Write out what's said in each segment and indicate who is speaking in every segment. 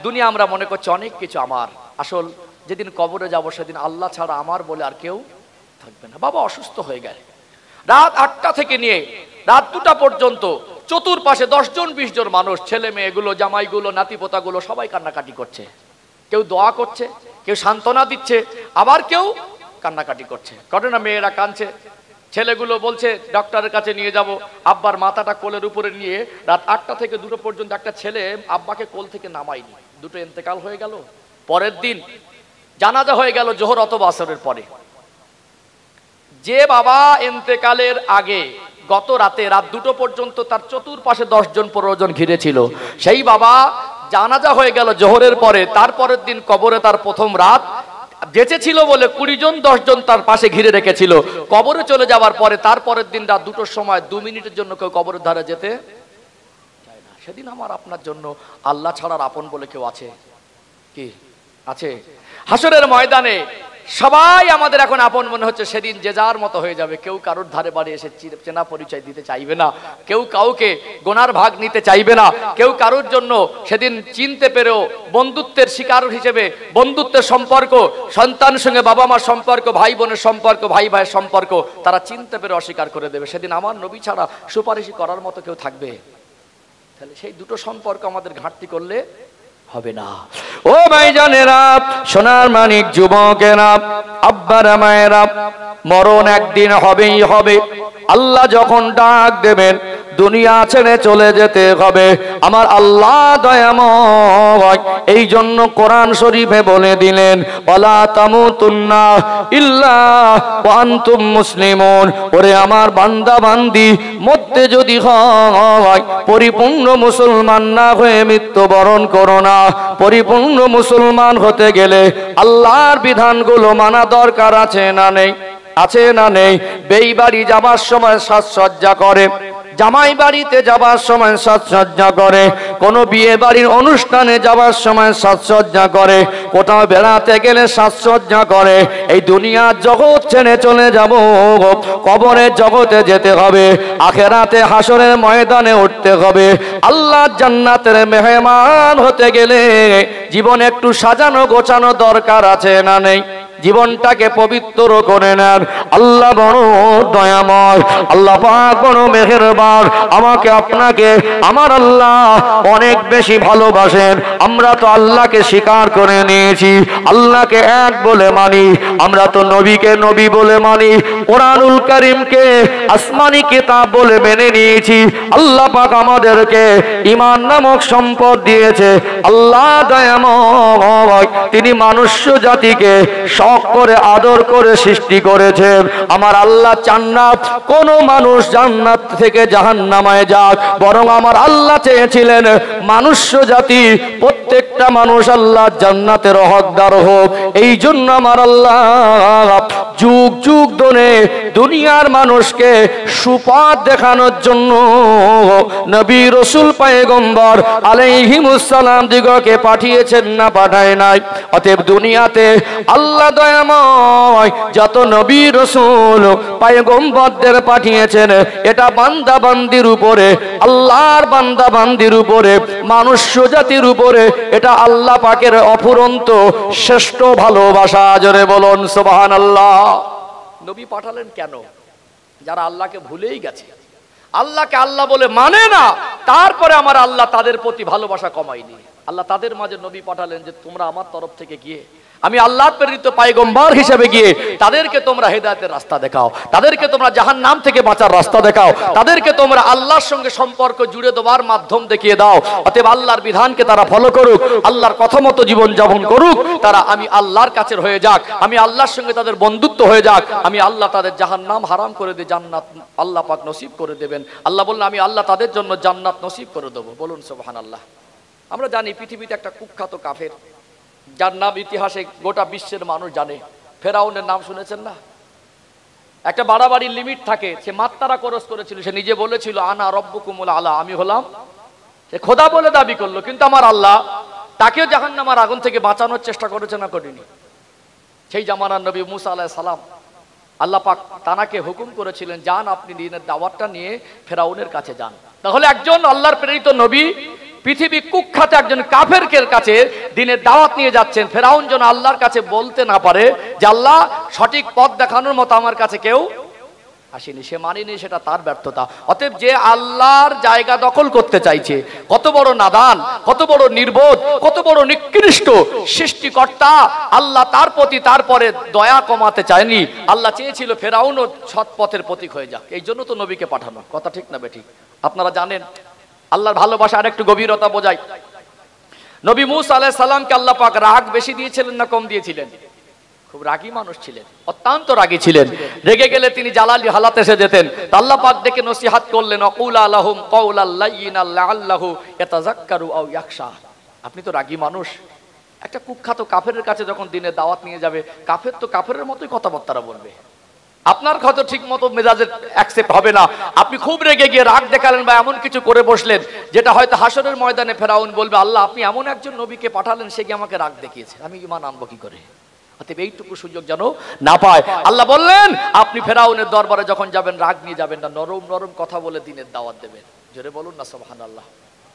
Speaker 1: দুনিয়া আমরা মনে করছি অনেক কিছু আমার, আসল যেদিন কবরে যাব সেদিন আল্লাহ ছাড়া আমার বলে আর কেউ থাকবে না। বাবা অসুস্থ হয়ে গেল, রাত 8টা থেকে নিয়ে রাত 2টা পর্যন্ত চতুর্পাশে 10 জন 20 জন মানুষ, ছেলে মেয়েগুলো, জামাইগুলো, নাতিপোতাগুলো সবাই কান্নাকাটি করছে। কেউ দোয়া করছে, কেউ সান্ত্বনা দিচ্ছে, আবার কেউ কান্নাকাটি করছে। ঘটনা মেয়েরা কাঁদছে, ছেলেগুলো বলছে ডক্টরের কাছে নিয়ে যাব। আব্বার মাথাটা কোলের উপরে নিয়ে রাত 8টা থেকে 2টো পর্যন্ত একটা ছেলে আব্বাকে কোল থেকে নামায়নি, দুটো ইন্তেকাল হয়ে গেল। পরের দিন জানাজা হয়ে গেল জোহর অথবা আসরের পরে। যে বাবা ইন্তেকালের আগে গত রাতে রাত 2টো পর্যন্ত তার চতুর্পাশে 10 জন 15 জন ঘিরে ছিল, সেই বাবা জানাজা হয়ে গেল জোহরের পরে। তারপরের দিন কবরে তার প্রথম রাত, বেঁচে ছিল বলে 20 জন 10 জন তার পাশে ঘিরে রেখেছিল। কবরে চলে যাওয়ার পরে তারপরের দিন রাত 2টোর সময় 2 মিনিটের জন্য কেউ কবরের ধারে যেতে চায় না। সেদিন আমার আপনার জন্য আল্লাহ ছাড়ার আপন বলে কেউ আছে কি? আছে? হাসরের ময়দানে সবাই আমাদের এখন আপন মনে হচ্ছে, সেদিন যে যার মতো হয়ে যাবে। কেউ কারোর ধারে বাড়ি এসে চেনা পরিচয় দিতে চাইবে না, কেউ কাউকে গোনার ভাগ নিতে চাইবে না, কেউ কারোর জন্য সেদিন চিনতে পেরেও বন্ধুত্বের শিকার হিসেবে বন্ধুত্বের সম্পর্ক, সন্তানের সঙ্গে বাবা মার সম্পর্ক, ভাই বোনের সম্পর্ক, ভাই ভাইয়ের সম্পর্ক তারা চিনতে পেরে অস্বীকার করে দেবে। সেদিন আমার নবী ছাড়া সুপারিশ করার মতো কেউ থাকবে? তাহলে সেই দুটো সম্পর্ক আমাদের ঘাটতি করলে হবে না। ও ভাইজানেরা, সোনার মানিক যুবকেরা, আব্বারা মায়েরা, মরণ একদিন হবেই হবে। আল্লাহ যখন ডাক দেবেন দুনিয়া ছেড়ে চলে যেতে হবে। আমার আল্লাহ দয়াময় এই জন্য কোরআন শরীফে বলে দিলেন, ওয়ালা তামুতুন্না ইল্লা ওয়া আনতুম মুসলিমুন। ওরে আমার বান্দা বান্দি, মরতে যদি হয় পরিপূর্ণ মুসলমান না হয়ে মৃত্যুবরণ করো না। পরিপূর্ণ মুসলমান হতে গেলে আল্লাহর বিধানগুলো মানা দরকার আছে না নেই? আছে না নেই? বেই বাড়ি যাবার সময় সাজসজ্জা করে, জামাই বাড়িতে যাবার সময় সাজসজ্জা করে, কোনো বিয়ে বাড়ির অনুষ্ঠানে যাবার সময় সাজসজ্জা করে, কোথাও বেড়াতে গেলে সাজসজ্জা করে। এই দুনিয়ার জগৎ ছেড়ে চলে যাব, কবরের জগতে যেতে হবে, আখেরাতে হাসরের ময়দানে উঠতে হবে। আল্লাহর জান্নাতের মেহমান হতে গেলে জীবন একটু সাজানো গোছানো দরকার আছে না নেই? জীবনটাকে পবিত্র করে নেন। আল্লাহ বড় দয়াময়, আল্লাহ পাক বড় মেহেরবান। আমাকে আপনাকে আমার আল্লাহ অনেক বেশি ভালোবাসেন। আমরা তো আল্লাহকে স্বীকার করে নিয়েছি, আল্লাহকে এক বলে মানি। আমরা তো নবীকে নবী বলে মানি, কোরআনুল কারীমকে আসমানি কিতাব বলে মেনে নিয়েছি। আল্লাহ পাক আমাদেরকে ঈমান নামক সম্পদ দিয়েছে। আল্লাহ দয়াময়, তিনি মনুষ্য জাতিকে শখ করে আদর করে সৃষ্টি করেছেন। আমার আল্লাহ চান না কোন মানুষ জান্নাত থেকে জাহান্নামে যাক, বরং আমার আল্লাহ চেয়েছিলেন মনুষ্য জাতি প্রত্যেকটা মানুষ আল্লাহ জান্নাতের হকদার হোক। এই জন্য আমার আল্লাহ যুগ যুগ ধরে দুনিয়ার মানুষকে সুপথ দেখানোর জন্য নবী রাসূল পয়গম্বর আলাইহিমুস সালাম দিগকে পাঠিয়েছেন না পাঠায় নাই? অতএব দুনিয়াতে আল্লাহ দয়াময় যত নবী রাসূল পয়গম্বরদের পাঠিয়েছেন, এটা বান্দা বান্দির উপরে, আল্লাহর বান্দা বান্দির উপরে, মনুষ্য জাতির উপরে এটা আল্লাহ পাকের অফুরন্ত শ্রেষ্ঠ ভালোবাসা। জোরে বলুন সুবহানাল্লাহ। নবী পাঠালেন কেন? যারা আল্লাহকে ভুলেই গেছে, আল্লাহকে আল্লাহ বলে মানে না, তারপরে আমার আল্লাহ তাদের প্রতি ভালোবাসা কমায়নি। আল্লাহ তাদের মাঝে নবী পাঠালেন যে তোমরা আমার তরফ থেকে গিয়ে, আমি আল্লাহর প্রেরিত পয়গম্বর হিসেবে গিয়ে তাদেরকে তোমরা হেদায়েতের রাস্তা দেখাও, তাদেরকে তোমরা জাহান্নাম থেকে বাঁচার রাস্তা দেখাও, তাদেরকে তোমরা আল্লাহর সঙ্গে সম্পর্ক জুড়ে দেওয়ার মাধ্যম দেখিয়ে দাও। অতএব আল্লাহর বিধানকে তারা ফলো করুক, আল্লাহর কথা মতো জীবন যাপন করুক, তারা আমি আল্লাহর কাছের হয়ে যাক, আমি আল্লাহর সঙ্গে তাদের বন্ধুত্ব হয়ে যাক, আমি আল্লাহ তাদের জাহান্নাম হারাম করে দিয়ে জান্নাত আল্লাহ পাক নসিব করে দেবেন। আল্লাহ বললেন আমি আল্লাহ তাদের জন্য জান্নাত নসিব করে দেবো। বলুন সুবহানাল্লাহ। আমরা জানি পৃথিবীতে একটা কুখ্যাত কাফের, যার নাম ইতিহাসে গোটা বিশ্বের মানুষ জানে। ফেরাউনের নাম শুনেছেন না? একটা বাড়াবাড়ির লিমিট থাকে, সে মাত্তারা খরচ করেছিল। সে নিজে বলেছিল আনা রব্বুকুমুল আলা, আমি হলাম, সে খোদা বলে দাবি করলো। কিন্তু আমার আল্লাহ তাকেও জাহান্নামের আগুন থেকে বাঁচানোর চেষ্টা করেছে না করেনি? সেই জামানার নবী মুসা আলাইহিস সালাম, আল্লাহ পাক তানাকে হুকুম করেছিলেন যান আপনি দিনের দাওয়াতটা নিয়ে ফেরাউনের কাছে যান। তাহলে একজন আল্লাহর প্রেরিত নবী পৃথিবী কুখ্যাত একজন কাফেরকের কাছে দিনের দাওয়াত নিয়ে যাচ্ছেন, ফেরাউন যেন আল্লাহর কাছে বলতে না পারে যে আল্লাহ সঠিক পথ দেখানোর মতো আমার কাছে কেউ আসেনি, সে মানেনি, সেটা তার ব্যর্থতা। অতএব যে আল্লাহর জায়গা দখল করতে চাইছে, কত বড় নাদান, কত বড় নির্বোধ, কত বড় নিকৃষ্ট সৃষ্টিকর্তা, আল্লাহ তার প্রতি তারপরে দয়া কমাতে চায়নি। আল্লাহ চেয়েছিল ফেরাউন ও সৎ পথের প্রতীক হয়ে যাক, এই জন্য তো নবীকে পাঠানো। কথা ঠিক না বেঠিক? আপনারা জানেন আল্লাহর ভালোবাসা আর একটু গভীরতা বোঝায়। নবী মূসা আলাইহিস সালামকে আল্লাহ পাক রাগ বেশি দিয়েছিলেন না কম দিয়েছিলেন? খুব রাগী মানুষ ছিলেন, অত্যন্ত রাগী ছিলেন। রেগে গেলে তিনি জালালি হালাতে এসে যেতেন। আল্লাহ পাক ডেকে নসিহত করলেন, অকুলা লাহুম কওলাল লাইয়িনাল লাআল্লাহু ইয়াতাযাক্কারু আও ইয়াখশা। আপনি তো রাগী মানুষ, একটা কুখ্যাত কাফেরের কাছে যখন দিনে দাওয়াত নিয়ে যাবে, কাফের তো কাফেরের মতোই কথাবার্তা বলবে, আপনার হয়তো ঠিক মতো মেজাজে অ্যাকসেপ্ট হবে না। আপনি খুব রেগে গিয়ে রাগ দেখালেন বা এমন কিছু করে বসলেন যেটা হয়তো হাসরের ময়দানে ফেরাউন বলবে, আল্লাহ আপনি এমন একজন নবীকে পাঠালেন, সে কি আমাকে রাগ দেখিয়েছে, আমি ঈমান আনবো কি করে? অতএব এইটুকু সুযোগ যেন না পায়। আল্লাহ বললেন, আপনি ফেরাউনের দরবারে যখন যাবেন রাগ নিয়ে যাবেন না, নরম নরম কথা বলে দিনের দাওয়াত দেবেন। জোরে বলুন না সুবহানাল্লাহ।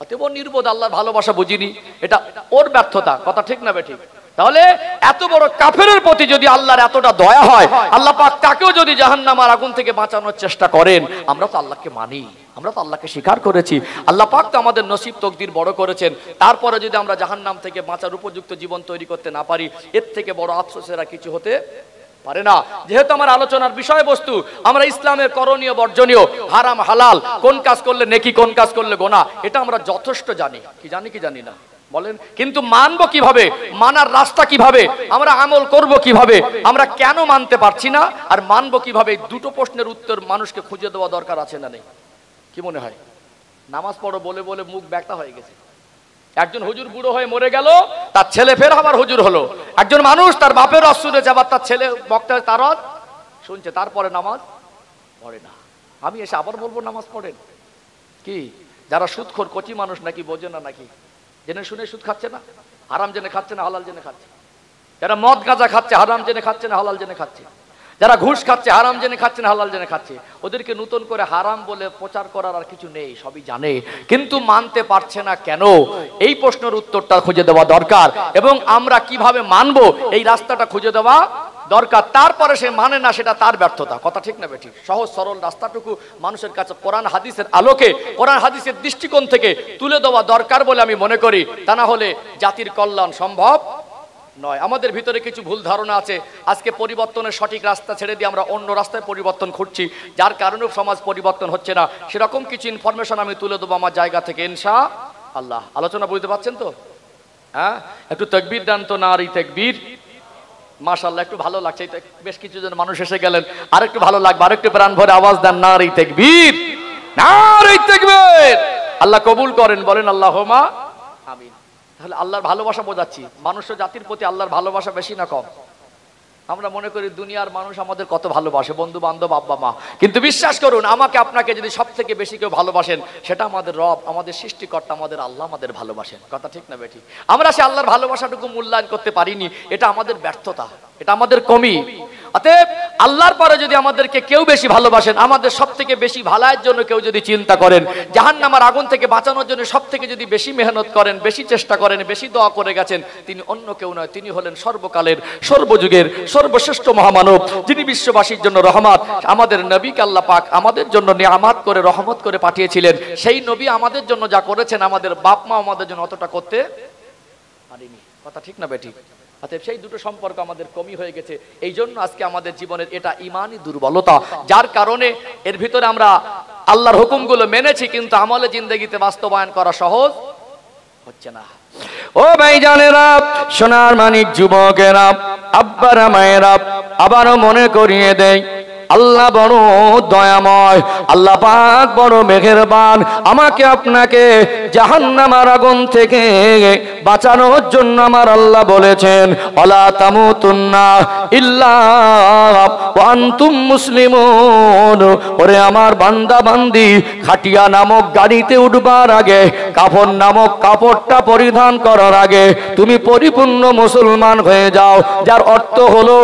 Speaker 1: অতএব নির্বোধ, আল্লাহর ভালোবাসা বুঝিনি, এটা ওর ব্যর্থতা। কথা ঠিক না বেঠিক? তাহলে এত বড় কাফেরের প্রতি যদি আল্লাহর এতটা দয়া হয়, আল্লাহ পাক তাকেও যদি জাহান্নামের আগুন থেকে বাঁচানোর চেষ্টা করেন, আমরা তো আল্লাহকে মানি, আমরা তো আল্লাহকে স্বীকার করেছি, আল্লাহ পাক তো আমাদের নসিব তকদির বড় করেছেন। তারপরে যদি আমরা জাহান্নাম থেকে বাঁচার উপযুক্ত জীবন তৈরি করতে না পারি, এর থেকে বড় আফসোসের আর কিছু হতে পারে না। যেহেতু আমার আলোচনার বিষয়বস্তু আমরা ইসলামের করণীয় বর্জনীয়, হারাম হালাল, কোন কাজ করলে নেকি, কোন কাজ করলে গোনা, এটা আমরা যথেষ্ট জানি। কি জানি কি জানি না বলেন? কিন্তু মানবো কিভাবে, মানার রাস্তা কিভাবে, আমরা আমল করব কিভাবে, আমরা কেন মানতে পারছি না আর মানবো কিভাবে, দুটো প্রশ্নের উত্তর মানুষকে খুঁজে দেওয়া দরকার আছে না নেই? কি মনে হয়? নামাজ পড়ো বলে বলে মুখ ব্যাখ্যা হয়ে গেছে। একজন হুজুর বুড়ো হয়ে মরে গেল, তার ছেলে ফের আবার হুজুর হলো। একজন মানুষ তার বাপের রস শুনেছে, আবার তার ছেলে বক্তা তার শুনছে, তারপরে নামাজ পড়ে না। আমি এসে আবার বলবো নামাজ পড়েন? কি যারা সুদখোর কচি মানুষ নাকি বোঝে না, নাকি জেনে শুনে সুদ খাচ্ছে না, হারাম জেনে খাচ্ছে না হালাল জেনে খাচ্ছে? যারা মদ গাঁজা খাচ্ছে হারাম জেনে খাচ্ছে না হালাল জেনে খাচ্ছে? যারা ঘুষ খাচ্ছে হারাম জেনে খাচ্ছে না হালাল জেনে খাচ্ছে? ওদেরকে নতুন করে হারাম বলে প্রচার করার আর কিছু নেই, সবই জানে, কিন্তু মানতে পারছে না কেন? এই প্রশ্নের উত্তরটা খুঁজে দেওয়া দরকার, এবং আমরা কিভাবে মানবো এই রাস্তাটা খুঁজে দেওয়া দরকার। তারপরে সে মানে না, সেটা তার ব্যর্থতা। কথা ঠিক না বেঠিক? সহজ সরল রাস্তাটুকু মানুষের কাছে কোরআন হাদিসের আলোকে, কোরআন হাদিসের দৃষ্টিকোণ থেকে তুলে দেওয়া দরকার বলে আমি মনে করি। তা না হলে জাতির কল্যাণ সম্ভব নয়। আমাদের ভিতরে কিছু ভুল ধারণা আছে, আজকে পরিবর্তনের সঠিক রাস্তা ছেড়ে দিয়ে আমরা অন্য রাস্তায় পরিবর্তন খুঁজছি, যার কারণে সমাজ পরিবর্তন হচ্ছে না। সেরকম কিছু ইনফরমেশন আমি তুলে দেবো আমার জায়গা থেকে ইনশাআল্লাহ। আলোচনা বুঝতে পারছেন তো? হ্যাঁ, একটু তাকবীর দেন তো, নারী তাকবীর। মাশাআল্লাহ, একটু ভালো লাগছে, বেশ কিছুজন মানুষ এসে গেলেন, আর একটু ভালো লাগবে, আর একটু প্রাণ ভরে আওয়াজ দেন, নারী তাকবীর, নারী তাকবীর। আল্লাহ কবুল করেন, বলেন আল্লাহুম্মা আমিন। তাহলে আল্লাহর ভালোবাসা বোঝাচ্ছি, মানুষ জাতির প্রতি আল্লাহর ভালোবাসা বেশি না কম? আমরা মনে করি দুনিয়ার মানুষ আমাদের কত ভালোবাসে, বন্ধু বান্ধব, আব্বা মা, কিন্তু বিশ্বাস করুন আমাকে আপনাকে যদি সব থেকে বেশি কেউ ভালোবাসেন, সেটা আমাদের রব, আমাদের সৃষ্টিকর্তা, আমাদের আল্লাহ আমাদের ভালোবাসেন। কথা ঠিক না বেঠিক? আমরা সে আল্লাহর ভালোবাসাটুকু মূল্যায়ন করতে পারিনি, এটা আমাদের ব্যর্থতা, এটা আমাদের কমি। অতএব আল্লাহর পরে যদি আমাদেরকে কেউ বেশি ভালোবাসেন, আমাদের সব থেকে বেশি ভালাইয়ের জন্য কেউ যদি চিন্তা করেন, জাহান্নামের আগুন থেকে বাঁচানোর জন্য সব থেকে যদি বেশি মেহনত করেন, বেশি চেষ্টা করেন, বেশি দোয়া করে গেছেন, তিনি অন্য কেউ নয়, তিনি হলেন সর্বকালের, সর্বযুগের সর্বশ্রেষ্ঠ মহামানব, যিনি বিশ্ববাসীর জন্য রহমত। আমাদের নবীকে আল্লাহ পাক আমাদের জন্য নিয়ামত করে, রহমত করে পাঠিয়েছিলেন। সেই নবী আমাদের জন্য যা করেছেন, আমাদের বাপ মা আমাদের জন্য অতটা করতে পারেনি। কথা ঠিক না বেঠিক? অতএব সেই দুটো সম্পর্ক আমাদের কমই হয়ে গেছে। এই জন্য আজকে আমাদের জীবনের এটা ইমানি দুর্বলতা, যার কারণে এর ভিতরে আমরা আল্লাহর হুকুমগুলো মেনেছি, কিন্তু আমলে জিন্দেগিতে বাস্তবায়ন করা সহজ হচ্ছে না। ও ভাইজানেরা, সোনার মানিক যুবকেরা, আব্বারা মায়েরা, আবারও মনে করিয়ে দেয়, আল্লাহ বড় দয়াময়, আল্লাহ পাক বড় মেহেরবান। আমাকে আপনাকে জাহান্নামের আগুন থেকে বাঁচানোর জন্য আমার আল্লাহ বলেছেন, ওয়ালা তামুতুন্না ইল্লা ওয়া আনতুম মুসলিমুন। ওরে আমার বান্দা বান্দি, খাটিয়া নামক গাড়িতে উঠবার আগে, কাফন নামক কাপড়টা পরিধান করার আগে তুমি পরিপূর্ণ মুসলমান হয়ে যাও, যার অর্থ হলো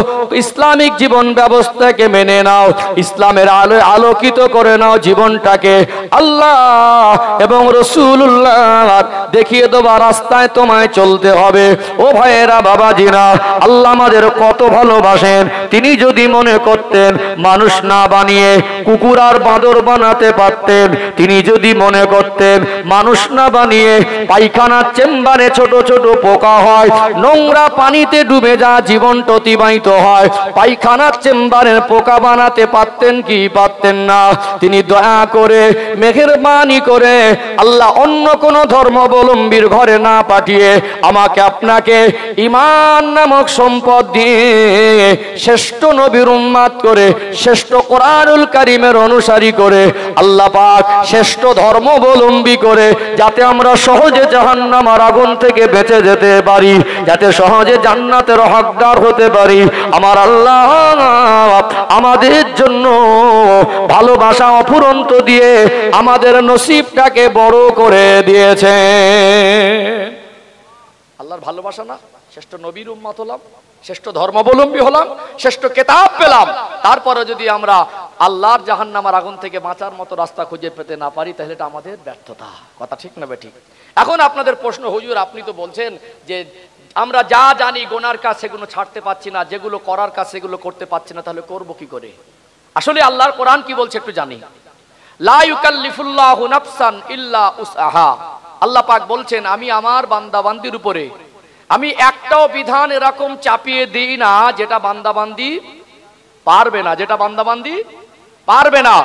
Speaker 1: ইসলামিক জীবন ব্যবস্থাকে মেনে নাও, নাও, ইসলামের আলোয় আলোকিত করে নাও জীবনটাকে। আল্লাহ এবং রাসূলুল্লাহ দেখিয়ে দেওয়া রাস্তায় তোমায় চলতে হবে। ও ভাইয়েরা, বাবাজিরা, আল্লাহ আমাদের কত ভালোবাসেন। তিনি যদি মনে করতেন মানুষ না বানিয়ে কুকুর আর বাঁদর বানাতে পারতেন, তিনি যদি মনে করতেন মানুষ না বানিয়ে পায়খানার চেম্বারে ছোট ছোট পোকা হয়, নোংরা পানিতে ডুবে যা জীবনটা অতিবাহিত হয়, পায়খানার চেম্বারের পোকা বানাতে পারতেন কি পারতেন না? তিনি দয়া করে মেহেরবানি করে আল্লাহ অন্য কোন ধর্মাবলম্বীর ঘরে না পাঠিয়ে আমাকে আপনাকে ঈমান নামক সম্পদ দিয়ে শ্রেষ্ঠ নবীর উম্মত করে, শ্রেষ্ঠ কোরআনুল কারীমের অনুসারী করে, আল্লাহ পাক শ্রেষ্ঠ ধর্মাবলম্বী করে, যাতে আমরা সহজে জাহান্নামের আগুন থেকে বেঁচে যেতে পারি, যাতে সহজে জান্নাতের হকদার হতে পারি। আমার আল্লাহ আমাদের জন্য ভালোবাসা অফুরন্ত দিয়ে আমাদের নসিবটাকে বড় করে দিয়েছে। আল্লাহর ভালোবাসা না, শ্রেষ্ঠ নবীর উম্মত হলাম, শ্রেষ্ঠ ধর্মাবলম্বী হলাম, শ্রেষ্ঠ কিতাব পেলাম, তারপরে যদি আমরা আল্লাহর জাহান্নামের আগুন থেকে বাঁচার মতো রাস্তা খুঁজে পেতে না পারি, তাহলে এটা আমাদের ব্যর্থতা। কথা ঠিক না বেঠিক? এখন আপনাদের প্রশ্ন, হুজুর আপনি তো বলছেন যে আমরা যা জানি গোনার কাজ সেগুলো ছাড়তে পারছি না, যেগুলো করার কাজ সেগুলো করতে পারছি না, তাহলে করব কি করে? আসলে আল্লাহর কোরআন কি বলছে একটু জানি। লা ইউকাল্লিফুল্লাহু নাফসান ইল্লা উসআহা। আল্লাহ পাক বলছেন আমি আমার বান্দাবান্দির উপরে আমি একটাও বিধান এরকম চাপিয়ে দিই না যেটা বান্দাবান্দি পারবে না, যেটা বান্দাবান্দি পারবে না।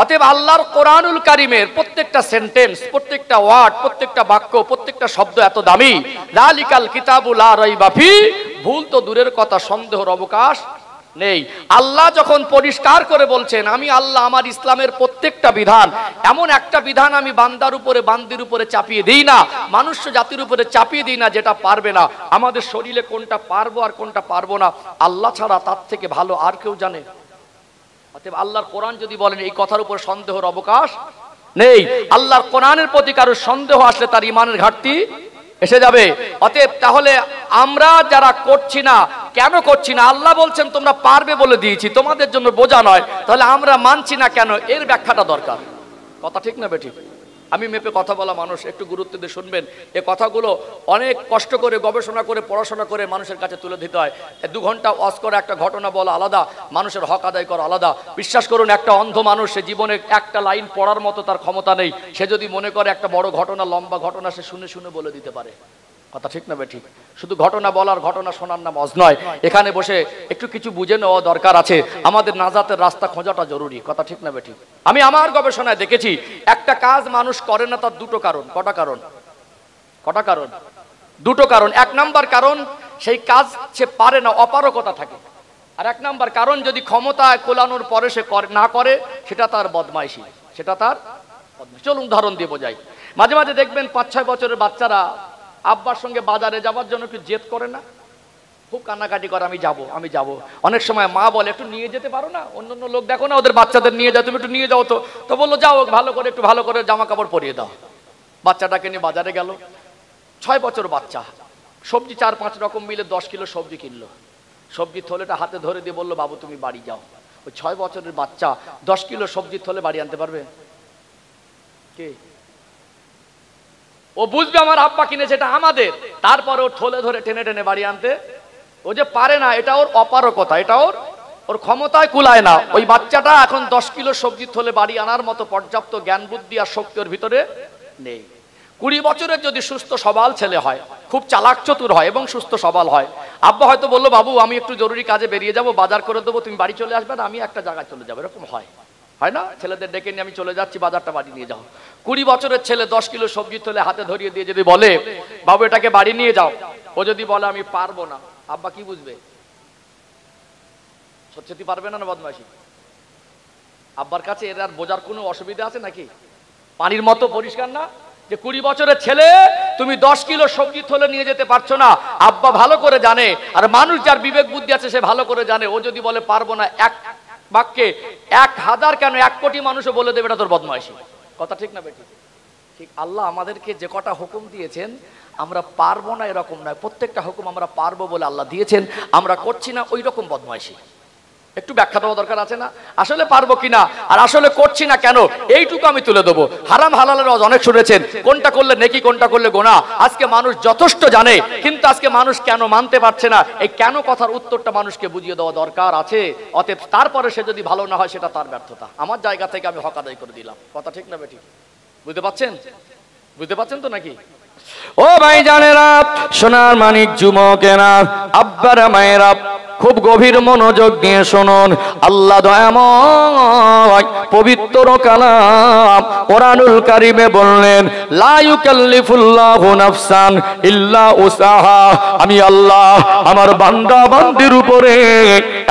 Speaker 1: অতএব আল্লাহর কোরআনুল কারীমের প্রত্যেকটা সেন্টেন্স, প্রত্যেকটা ওয়ার্ড, প্রত্যেকটা বাক্য, প্রত্যেকটা শব্দ এত দামি। যালিকাল কিতাবু লা রাইবা ফি, ভুল তো দূরের কথা, সন্দেহের অবকাশ নেই। আল্লাহ যখন পরিষ্কার করে বলছেন আমি আল্লাহ আমার ইসলামের প্রত্যেকটা বিধান, এমন একটা বিধান আমি বান্দার উপরে বান্দির উপরে চাপিয়ে দিই না, মানুষ জাতির উপরে চাপিয়ে দিই না যেটা পারবে না। আমাদের শরীরে কোনটা পারবো আর কোনটা পারবো না আল্লাহ ছাড়া তার থেকে ভালো আর কেউ জানে। অতএব আল্লাহর কোরআন যদি বলেন এই কথার উপর সন্দেহের অবকাশ নেই। আল্লাহর কোরআনের প্রতি কারোর সন্দেহ আসলে তার ঈমানের ঘাটতি এসে যাবে। অতএব তাহলে আমরা যারা করছি না, কেন করছি না? আল্লাহ বলছেন তোমরা পারবে বলে দিয়েছি, তোমাদের জন্য বোঝা নয়, তাহলে আমরা মানছি না কেন? এর ব্যাখ্যাটা দরকার। কথা ঠিক না বেঠিক? আমি মেপে কথা বলা মানুষ, একটু গুরুত্ব দিয়ে শুনবেন। এই কথাগুলো অনেক কষ্ট করে গবেষণা করে পড়াশোনা করে মানুষের কাছে তুলে দিতে হয়। 2 ঘন্টা ওয়াজ করে একটা ঘটনা বলা আলাদা, মানুষের হক আদায় করা আলাদা। বিশ্বাস করুন, একটা অন্ধ মানুষ, সে জীবনে একটা লাইন পড়ার মতো তার ক্ষমতা নেই। সে যদি মনে করে একটা বড় ঘটনা, লম্বা ঘটনা, সে শুনে শুনে বলে দিতে পারে। কথা ঠিক না বেঠিক? শুধু ঘটনা বলার, ঘটনা শোনার নাম ওয়াজ নয়। এখানে বসে একটু কিছু বুঝে নেওয়া দরকার আছে। আমাদের নাজাতের রাস্তা খোঁজাটা জরুরি। কথা ঠিক না বেঠিক? আমি আমার গবেষণায় দেখেছি একটা কাজ মানুষ করে না তার 2টো কারণ। কটা কারণ? 2টো কারণ। 1 নাম্বার কারণ সেই কাজ সে পারে না, অপারগতা থাকে। আর 1 নাম্বার কারণ যদি ক্ষমতায় কোলানোর পরে সে না করে, সেটা তার বদমাইশি, সেটা তার বদমাইশি। চলুন উদাহরণ দিয়ে বোঝাই। মাঝে মাঝে দেখবেন 5-6 বছরের বাচ্চারা আব্বার সঙ্গে বাজারে যাওয়ার জন্য কি জেদ করে না? খুব কান্নাকাটি করে, আমি যাব। অনেক সময় মা বলে একটু নিয়ে যেতে পারো না? অন্য লোক দেখো না ওদের বাচ্চাদের নিয়ে যায়, তুমি একটু নিয়ে যাও। তো বললো যাও, একটু ভালো করে জামা কাপড় পরিয়ে দাও। বাচ্চাটাকে নিয়ে বাজারে গেল, 6 বছর বাচ্চা। সবজি 4-5 রকম মিলে 10 কিলো সবজি কিনলো। সবজির থলেটা হাতে ধরে দিয়ে বললো বাবু তুমি বাড়ি যাও। ওই 6 বছরের বাচ্চা 10 কিলো সবজির থলে বাড়ি আনতে পারবে? কে? ও বুঝবে আমার আব্বা কিনেছে, এটা আমাদের। তারপর ওর থলে ধরে টেনে টেনে বাড়ি আনতে ও যে পারে না, এটা ওর অপারগতা, এটা ওর ক্ষমতায় কুলায় না। ওই বাচ্চাটা এখন 10 কিলো সবজি থলে বাড়ি আনার মতো পর্যাপ্ত জ্ঞান বুদ্ধি আর শক্তি ওর ভিতরে নেই। 20 বছরের যদি সুস্থ সবল ছেলে হয়, খুব চালাক চতুর হয় এবং সুস্থ সবল হয়, আব্বা হয়তো বললো বাবু আমি একটু জরুরি কাজে বেরিয়ে যাবো, বাজার করে দেবো, তুমি বাড়ি চলে আসবে না, আমি একটা জায়গায় চলে যাবো। এরকম হয় না? ছেলেদের ডেকে নিয়ে আমি চলে যাচ্ছি, বাজারটা বাড়ি নিয়ে যাও। 20 বছরের ছেলে 10 কিলো সবজি তোলে হাতে ধরিয়ে দিয়ে যদি বলে বাবু এটাকে বাড়ি নিয়ে যাও, ও যদি বলে আমি পারবো না, আব্বা কি বুঝবে? সত্যি পারবে না, না বদমাইশি? আব্বার কাছে এর আর বোঝার কোনো অসুবিধা আছে নাকি? পানির মতো পরিষ্কার না যে 20 বছরের ছেলে তুমি 10 কিলো সবজি তোলে নিয়ে যেতে পারছো না। আব্বা ভালো করে জানে, আর মানুষ যার বিবেক বুদ্ধি আছে সে ভালো করে জানে, ও যদি বলে পারবো না, এক বাক্যে 1000 কেন 1 কোটি মানুষও বলে দেবে এটা তোর বদমাইশি। কথা ঠিক না বেঠিক? ঠিক। আল্লাহ আমাদেরকে যে কটা হুকুম দিয়েছেন আমরা পারবো না এরকম নয়, প্রত্যেকটা হুকুম আমরা পারবো বলে আল্লাহ দিয়েছেন, আমরা করছি না, ওই রকম বদমাইশি। একটু ব্যাখ্যা দেওয়া দরকার আছে না, আসলে পারবো কিনা আর আসলে করছি না কেন, এইটুকু আমি তুলে দেবো। হারাম হালালের অনেক শুনেছেন, কোনটা করলে নেকি কোনটা করলে গোনা, আজকে মানুষ যথেষ্ট জানে, কিন্তু আজকে মানুষ কেন মানতে পারছে না, এই কেন কথার উত্তরটা মানুষকে বুঝিয়ে দেওয়া দরকার আছে। অতএব তারপরে সে যদি ভালো না হয় সেটা তার ব্যর্থতা, আমার জায়গা থেকে আমি হক আদায় করে দিলাম। কথা ঠিক না বেঠিক? বুঝতে পাচ্ছেন? বুঝতে পাচ্ছেন তো নাকি? ও ভাই জানেরা, সোনার মানিক যুবকেরা, আব্বারা মায়েরা, খুব গভীর মনোযোগ দিয়ে শুনুন। আল্লাহ দয়াময় পবিত্র কালাম কোরআনুল কারীমে বললেন, লা ইউকাল্লিফুল্লাহু নাফসান ইল্লা উসাহা। আমি আল্লাহ আমার বান্দা বান্দির উপরে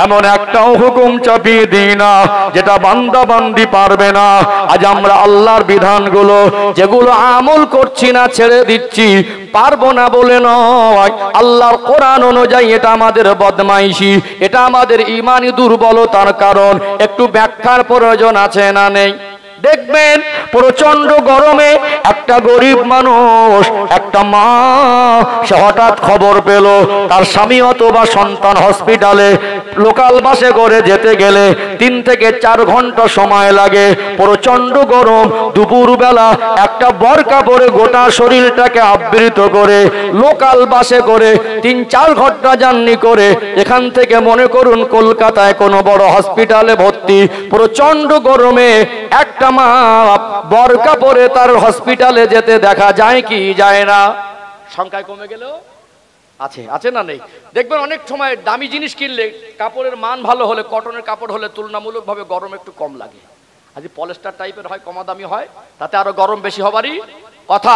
Speaker 1: এমন একটাও হুকুম চাপিয়ে দিই না যেটা বান্দা বান্দি পারবে না। আজ আমরা আল্লাহর বিধানগুলো যেগুলো আমল করছি না, ছেড়ে দিচ্ছি, পারবো না বলে নয়, আল্লাহর কোরআন অনুযায়ী এটা আমাদের বদমাইশি, এটা আমাদের ঈমানি দুর্বলতার কারণ। একটু ব্যাখ্যার প্রয়োজন আছে না নেই? দেখবেন প্রচন্ড গরমে একটা গরিব মানুষ, একটা মা, সে হঠাৎ খবর পেল তার স্বামী অথবা সন্তান হসপিটালে, লোকাল বাসে করে যেতে গেলে 3 থেকে 4 ঘন্টা সময় লাগে। প্রচন্ড গরম, দুপুর বেলা একটা বরকা পরে গোটা শরীরটাকে আবৃত করে লোকাল বাসে করে 3-4 ঘন্টা জার্নি করে এখান থেকে মনে করুন কলকাতায় কোনো বড় হসপিটালে ভর্তি। প্রচন্ড গরমে একটা মা বরকা পরে তার হসপিটালে যেতে দেখা যায় কি যায় না? সংখ্যায় কমে গেলেও আছে, আছে না নেই? দেখবেন অনেক সময় দামি জিনিস কিনলে কাপড়ের মান ভালো হলে, কটনের কাপড় হলে তুলনামূলকভাবে গরম একটু কম লাগে। আজ পলিস্টার টাইপের হয়, কমা দামি হয়, তাতে আরো গরম বেশি হবারই কথা।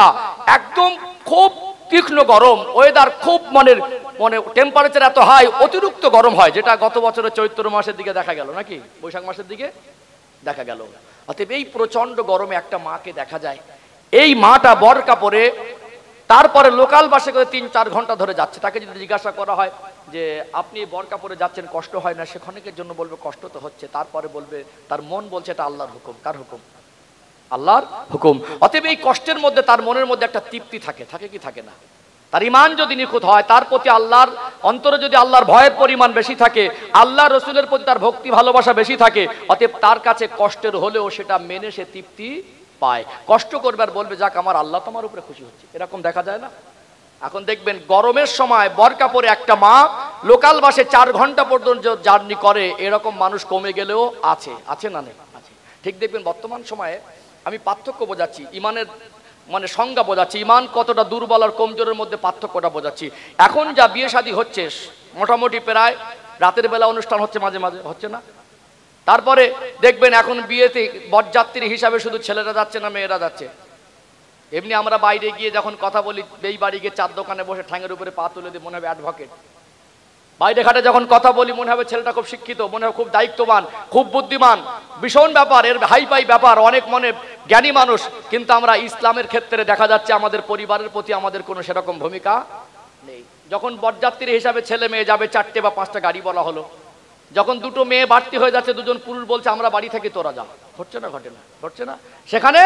Speaker 1: একদম খুব তীক্ষ্ণ গরম, ওয়েদার খুব মানে টেম্পারেচার এত হাই, অতিরিক্ত গরম হয়, যেটা গত বছরের চৈত্র মাসের দিকে দেখা গেল, নাকি বৈশাখ মাসের দিকে দেখা গেল। অতএব এই প্রচন্ড গরমে একটা মাকে দেখা যায়, এই মাটা বরকা পরে তারপরে লোকাল বাসে করে 3-4 ঘন্টা ধরে যাচ্ছে। তাকে যদি জিজ্ঞাসা করা হয় যে আপনি বরকা পরে যাচ্ছেন, কষ্ট হয় না? সে ক্ষণিকের জন্য বলবে কষ্ট তো হচ্ছে, তারপরে বলবে তার মন বলছে এটা আল্লাহর হুকুম। কার হুকুম? আল্লাহর হুকুম। অতএব এই কষ্টের মধ্যে তার মনের মধ্যে একটা তৃপ্তি থাকে, থাকে কি থাকে না? তার ঈমান যদি নিখুঁত হয়, তার প্রতি আল্লাহর অন্তরে যদি আল্লাহর ভয়ের পরিমাণ বেশি থাকে, আল্লাহ রসুলের প্রতি তার ভক্তি ভালোবাসা বেশি থাকে, অতএব তার কাছে কষ্টের হলেও সেটা মেনে সে তৃপ্তি পায়। কষ্ট করবে আর বলবে যাক আমার আল্লাহ তোমার উপরে খুশি হচ্ছে। এরকম দেখা যায় না? এখন দেখবেন গরমের সময় বরকা পরে একটা মা লোকাল বাসে 4 ঘন্টা পর্যন্ত জার্নি করে, এরকম মানুষ কমে গেলেও আছে, আছে না নেই? আছে। ঠিক দেখবেন বর্তমান সময়ে আমি পার্থক্য বোঝাচ্ছি, ইমানের মানে সংজ্ঞা বোঝাচ্ছি, ইমান কতটা দুর্বল আর কমজোরের মধ্যে পার্থক্যটা বোঝাচ্ছি। এখন যা বিয়ে শাদী হচ্ছে মোটামুটি প্রায় রাতের বেলা অনুষ্ঠান হচ্ছে, মাঝে মাঝে হচ্ছে না? তারপরে দেখবেন এখন বিয়েতে বরযাত্রী হিসাবে শুধু ছেলেরা যাচ্ছে না, মেয়েরা যাচ্ছে। এমনি আমরা বাইরে গিয়ে যখন কথা বলি, এই বাড়ি গিয়ে 4 দোকানে বসে ঠ্যাঙের উপরে পা তুলে দিয়ে মনে হবে অ্যাডভোকেট। বাইরে ঘাটে যখন কথা বলি মনে হবে ছেলেটা খুব শিক্ষিত, মনে হয় খুব দায়িত্ববান, খুব বুদ্ধিমান, ভীষণ ব্যাপার, এর হাইফাই ব্যাপার, অনেক মনে জ্ঞানী মানুষ। কিন্তু আমরা ইসলামের ক্ষেত্রে দেখা যাচ্ছে আমাদের পরিবারের প্রতি আমাদের কোনো সেরকম ভূমিকা নেই। যখন বরযাত্রী হিসাবে ছেলে মেয়ে যাবে, 4টে বা 5টা গাড়ি বলা হলো, যখন 2টো মেয়ে বাড়তি হয়ে যাচ্ছে, 2জন পুরুষ বলছে আমরা বাড়ি থেকে তোরা যা, ঘটছে না? ঘটে না? ঘটছে না? সেখানে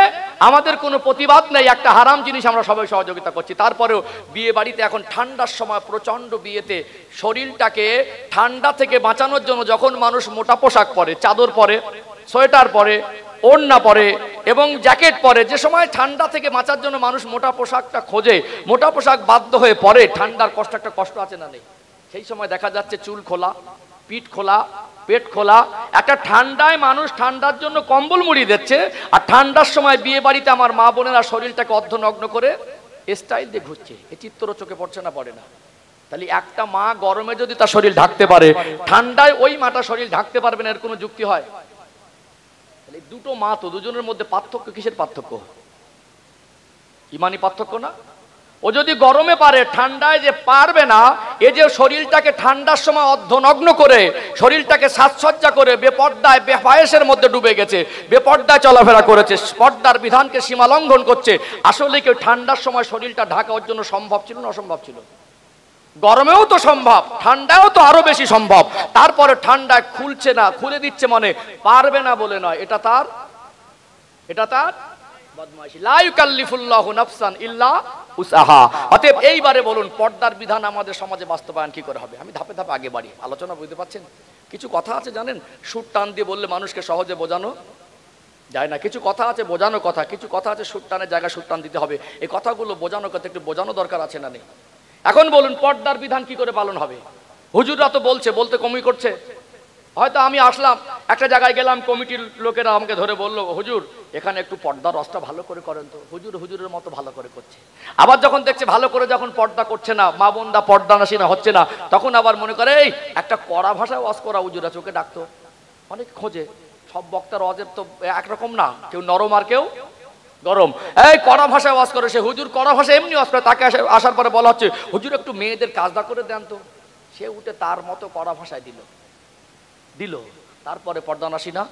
Speaker 1: আমাদের কোনো প্রতিবাদ নেই, একটা হারাম জিনিস আমরা সবাই সহযোগিতা করছি। তারপরেও বিয়ে বাড়িতে এখন ঠান্ডার সময় প্রচন্ড বিয়েতে শরীরটাকে ঠান্ডা থেকে বাঁচানোর জন্য যখন মানুষ মোটা পোশাক পরে, চাদর পরে, সোয়েটার পরে, ওড়না পরে এবং জ্যাকেট পরে, যে সময় ঠান্ডা থেকে বাঁচার জন্য মানুষ মোটা পোশাকটা খোঁজে, মোটা পোশাক বাধ্য হয়ে পরে, ঠান্ডার কষ্ট একটা কষ্ট আছে না নেই? সেই সময় দেখা যাচ্ছে চুল খোলা, পিঠ খোলা, পেট খোলা, একটা ঠান্ডায় মানুষ ঠান্ডার জন্য কম্বল মুড়ি দিচ্ছে, আর ঠান্ডার সময় বিয়ে বাড়িতে আমার মা বোনেরা শরীরটাকে অর্ধনগ্ন করে স্টাইল দিয়ে ঘুরছে। এই চিত্র চোখে পড়ছে না? পড়ে না? তাহলে একটা মা গরমে যদি তার শরীর ঢাকতে পারে, ঠান্ডায় ওই মাটা শরীর ঢাকতে পারবে না, এর কোনো যুক্তি হয়? তাহলে 2টো মা তো, দুজনের মধ্যে পার্থক্য কিসের পার্থক্য? ইমানি পার্থক্য না? ও যদি গরমে পারে, ঠান্ডায় যে পারবে না, এ যে শরীরটাকে ঠান্ডার সময় অর্ধনগ্ন করে শরীরটাকে সাজসজ্জা করে বেপর্দায় বেফায়েসের মধ্যে ডুবে গেছে, বেপর্দায় চলাফেরা করেছে, পর্দার বিধানকে সীমা লঙ্ঘন করছে, আসলে কেউ ঠান্ডার সময় শরীরটা ঢাকা ওর জন্য সম্ভব ছিল না অসম্ভব ছিল? গরমেও তো সম্ভব, ঠান্ডায়ও তো আরো বেশি সম্ভব। তারপরে ঠান্ডায় খুলছে না, খুলে দিচ্ছে মানে পারবে না বলে নয়, এটা তার বদমাইশি। লা ইউকাল্লিফুল্লাহু নাফসান ইল্লা উসাহা। অতএব এইবারে বলুন পর্দার বিধান আমাদের সমাজে বাস্তবায়ন কি করে হবে? আমি ধাপে ধাপে আগে বাড়ি আলোচনা, বুঝতে পারছেন? কিছু কথা আছে জানেন, সুর টান দিয়ে বললে মানুষকে সহজে বোঝানো যায় না। কিছু কথা আছে বোঝানো কথা, কিছু কথা আছে সুর টানের জায়গায় সুর টান দিতে হবে। এই কথাগুলো বোঝানো কথা একটু বোঝানো দরকার আছে না নেই? এখন বলুন পর্দার বিধান কি করে পালন হবে? হুজুররা তো বলতে কমই করছে। হয়তো আমি আসলাম একটা জায়গায় গেলাম, কমিটির লোকেরা আমাকে ধরে বললো, হুজুর এখানে একটু পর্দার রসটা ভালো করে করেন তো। হুজুরের মতো ভালো করে করছে। আবার যখন দেখছে ভালো করে যখন পর্দা করছে না, মা বোনরা পর্দা নাসিনা হচ্ছে না, তখন আবার মনে করে এই একটা কড়া ভাষায় ওয়াজ করা হুজুরা চোখে ডাকতো। অনেক খোঁজে, সব বক্তার ওয়াজের তো একরকম না, কেউ নরম আর কেউ গরম। এই কড়া ভাষায় ওয়াজ করে সে, হুজুর কড়া ভাষায় এমনি ওয়াজ করে। তাকে আসার পরে বলা হচ্ছে, হুজুর একটু মেয়েদের কাজটা করে দেন তো। সে উঠে তার মতো কড়া ভাষায় দিল, তারপরে পর্দা নাসিনা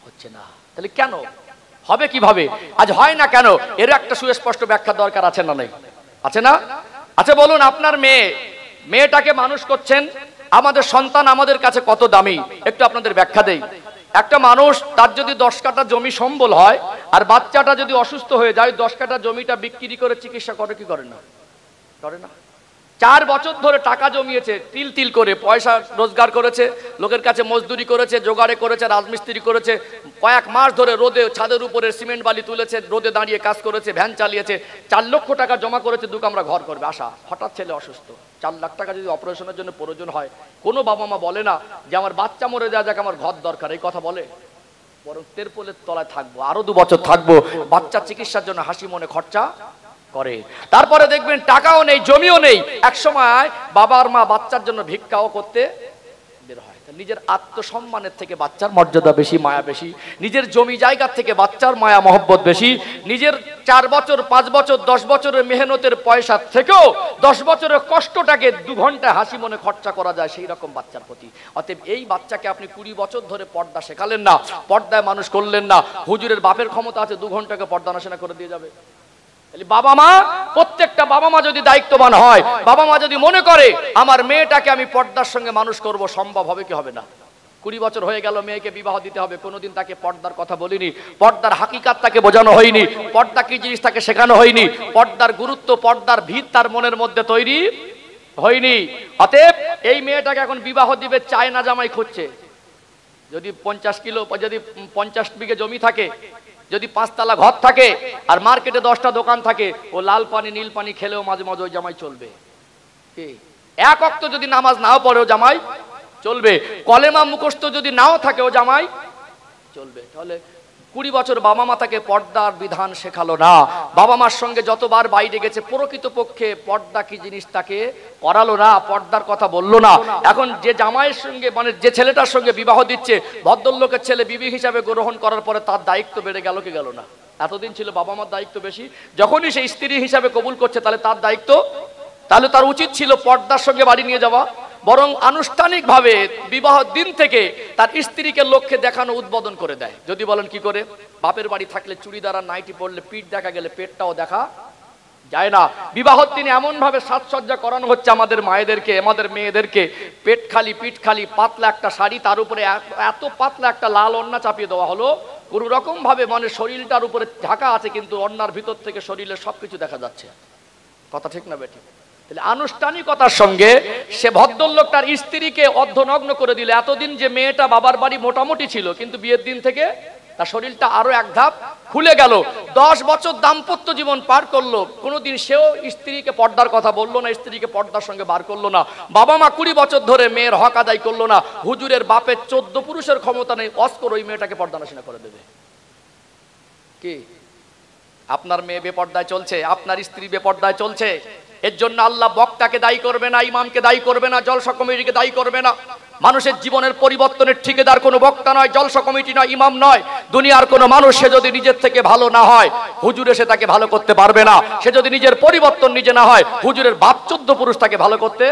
Speaker 1: হচ্ছে না। তাহলে কেন হবে, কিভাবে আজ হয় না কেন? এর একটা সুস্পষ্ট ব্যাখ্যা দরকার আছে না নেই? আছে না? আচ্ছা বলুন, আপনার মেয়েটাকে মানুষ করছেন, আমাদের সন্তান আমাদের কাছে কত দামি, একটু আপনাদের ব্যাখ্যা দেই। একটা মানুষ, তার যদি 10 কাঠা জমি সম্বল হয়, আর বাচ্চাটা যদি অসুস্থ হয়ে যায়, 10 কাঠা জমিটা বিক্রি করে চিকিৎসা করে কি করে না? করে না। 4 বছর ধরে টাকা জমিয়েছে, তিল তিল করে পয়সা রোজগার করেছে, লোকের কাছে মজদুরি করেছে, জোগাড়ে করেছে, রাজমিস্ত্রি করেছে, কয়েক মাস ধরে রোদে ছাদের উপরে সিমেন্ট বালি তুলেছে, রোদে দাঁড়িয়ে কাজ করেছে, ভ্যান চালিয়েছে, 4 লক্ষ টাকা জমা করেছে, 2 কামরা ঘর করবে আশা। হঠাৎ ছেলে অসুস্থ, 4 লাখ টাকা যদি অপারেশনের জন্য প্রয়োজন হয়, কোনো বাবা মা বলে না যে আমার বাচ্চা মরে যাক, আমার ঘর দরকার, এই কথা বলে? বরং তেরপোলের তলায় থাকবো, আরো 2 বছর থাকবো, বাচ্চার চিকিৎসার জন্য হাসি মনে খরচা করে। তারপরে দেখবেন টাকাও নেই, জমিও নেই, এক সময় বাবার মা বাচ্চার জন্য ভিক্ষাও করতে বের হয়। নিজের আত্মসম্মানের থেকে বাচ্চার মর্যাদা বেশি, মায়া বেশি, নিজের জমি জায়গার থেকে বাচ্চার মায়া মহব্বত বেশি, নিজের 4 বছর 5 বছর 10 বছরের মেহনতের পয়সা থেকেও 10 বছরের কষ্টটাকে 2 ঘন্টা হাসি মনে খরচা করা যায় সেই রকম বাচ্চার প্রতি। অতএব এই বাচ্চাকে আপনি 20 বছর ধরে পর্দা শেখালেন না, পর্দায় মানুষ করলেন না, হুজুরের বাপের ক্ষমতা আছে 2 ঘন্টাকে পর্দা নাশনা করে দিয়ে যাবে? বাবা মা, প্রত্যেকটা বাবা মা যদি দায়িত্ববান হয়, বাবা মা যদি মনে করে আমার মেয়েটাকে আমি পর্দার সঙ্গে মানুষ করব, সম্ভব হবে কি হবে না? 20 বছর হয়ে গেল, মেয়েকে বিবাহ দিতে হবে, কোনোদিন তাকে পর্দার কথা বলিনি, পর্দার হাকিকাত তাকে বোঝানো হয়নি, পর্দা কি জিনিস তাকে শেখানো হয়নি, পর্দার গুরুত্ব, পর্দার ভিত তার মনের মধ্যে তৈরি হয়নি। অতএব এই মেয়েটাকে এখন বিবাহ দিবে, চায়না জামাই খুঁজছে। যদি 50 কিলো, যদি 50 বিঘে জমি থাকে, যদি 5 তলা ঘর থাকে, আর মার্কেটে 10টা দোকান থাকে, ও লাল পানি নীল পানি খেলেও মাঝে মাঝে ওই জামাই চলবে। কি এক ওয়াক্ত যদি নামাজ নাও পড়ে ও জামাই চলবে, কলেমা মুখস্থ যদি নাও থাকে ও জামাই চলবে। তাহলে 20 বছর বাবা মা তাকে পর্দার বিধান শেখালো না, বাবা মার সঙ্গে যতবার বাইরে গেছে প্রকৃতপক্ষে পর্দা কি জিনিস তাকে করালো না, পর্দার কথা বললো না। এখন যে জামাইয়ের সঙ্গে, মানে যে ছেলেটার সঙ্গে বিবাহ দিচ্ছে, ভদ্রলোকের ছেলে বিবি হিসাবে গ্রহণ করার পরে তার দায়িত্ব বেড়ে গেল কি গেল না? এতদিন ছিল বাবা মার দায়িত্ব বেশি, যখনই সে স্ত্রী হিসাবে কবুল করছে তাহলে তার দায়িত্ব, তাহলে তার উচিত ছিল পর্দার সঙ্গে বাড়ি নিয়ে যাওয়া। বরং আনুষ্ঠানিকভাবে বিবাহ দিন থেকে তার স্ত্রীকে লক্ষ্যে দেখানো উদ্বোধন করে দেয়। যদি বলেন কি করে? বাপের বাড়ি থাকলে চুড়িদার আর নাইটি পরলে পিঠ দেখা গেলে পেটটাও দেখা যায় না। বিবাহর দিনে এমন ভাবে সাজসজ্জা করানো হচ্ছে আমাদের মায়েদেরকে, আমাদের মেয়েদেরকে, পেট খালি পিঠ খালি, পাতলা একটা শাড়ি, তার উপরে এত পাতলা একটা লাল ওড়না চাপিয়ে দেওয়া হলো, কোনো রকম ভাবে মানে শরীরটার উপরে ঢাকা আছে কিন্তু ওড়নার ভিতর থেকে শরীরের সবকিছু দেখা যাচ্ছে। কথা ঠিক না বেঠিক? তাহলে আনুষ্ঠানিকতার সঙ্গে সে ভদ্রলোক তার স্ত্রীকে অর্ধনগ্ন করে দিল। এতদিন যে মেয়েটা বাবার বাড়ি মোটামুটি ছিল, কিন্তু বিয়ের দিন থেকে তার শরীরটা আরো এক ধাপ খুলে গেল। 10 বছর দাম্পত্য জীবন পার করলো, কোনোদিন সেও স্ত্রীকে পর্দার কথা বললো না, স্ত্রীকে পর্দার সঙ্গে বার করলো না। বাবা মা 20 বছর ধরে মেয়ের হক আদায় করলো না। হুজুরের বাপের 14 পুরুষের ক্ষমতা নেই, অস্কর ওই মেয়েটাকে পর্দা নাশিনা করে দেবে। কি আপনার মেয়ে বেপর্দায় চলছে, আপনার স্ত্রী বেপর্দায় চলছে, এর জন্য আল্লাহ বক্তাকে দায়ী করবে না, ইমামকে দায়ী করবে না, জলসা কমিটিকে দায়ী করবে না। মানুষের জীবনের পরিবর্তনের ঠিকাদার কোনো বক্তা নয়, জলসা কমিটি নয়, ইমাম নয়। দুনিয়ার কোনো মানুষ সে যদি নিজের থেকে ভালো না হয়, হুজুর এসে তাকে ভালো করতে পারবে না। সে যদি নিজের পরিবর্তন নিজে না হয়, হুজুরের বাপ 14 পুরুষ তাকে ভালো করতে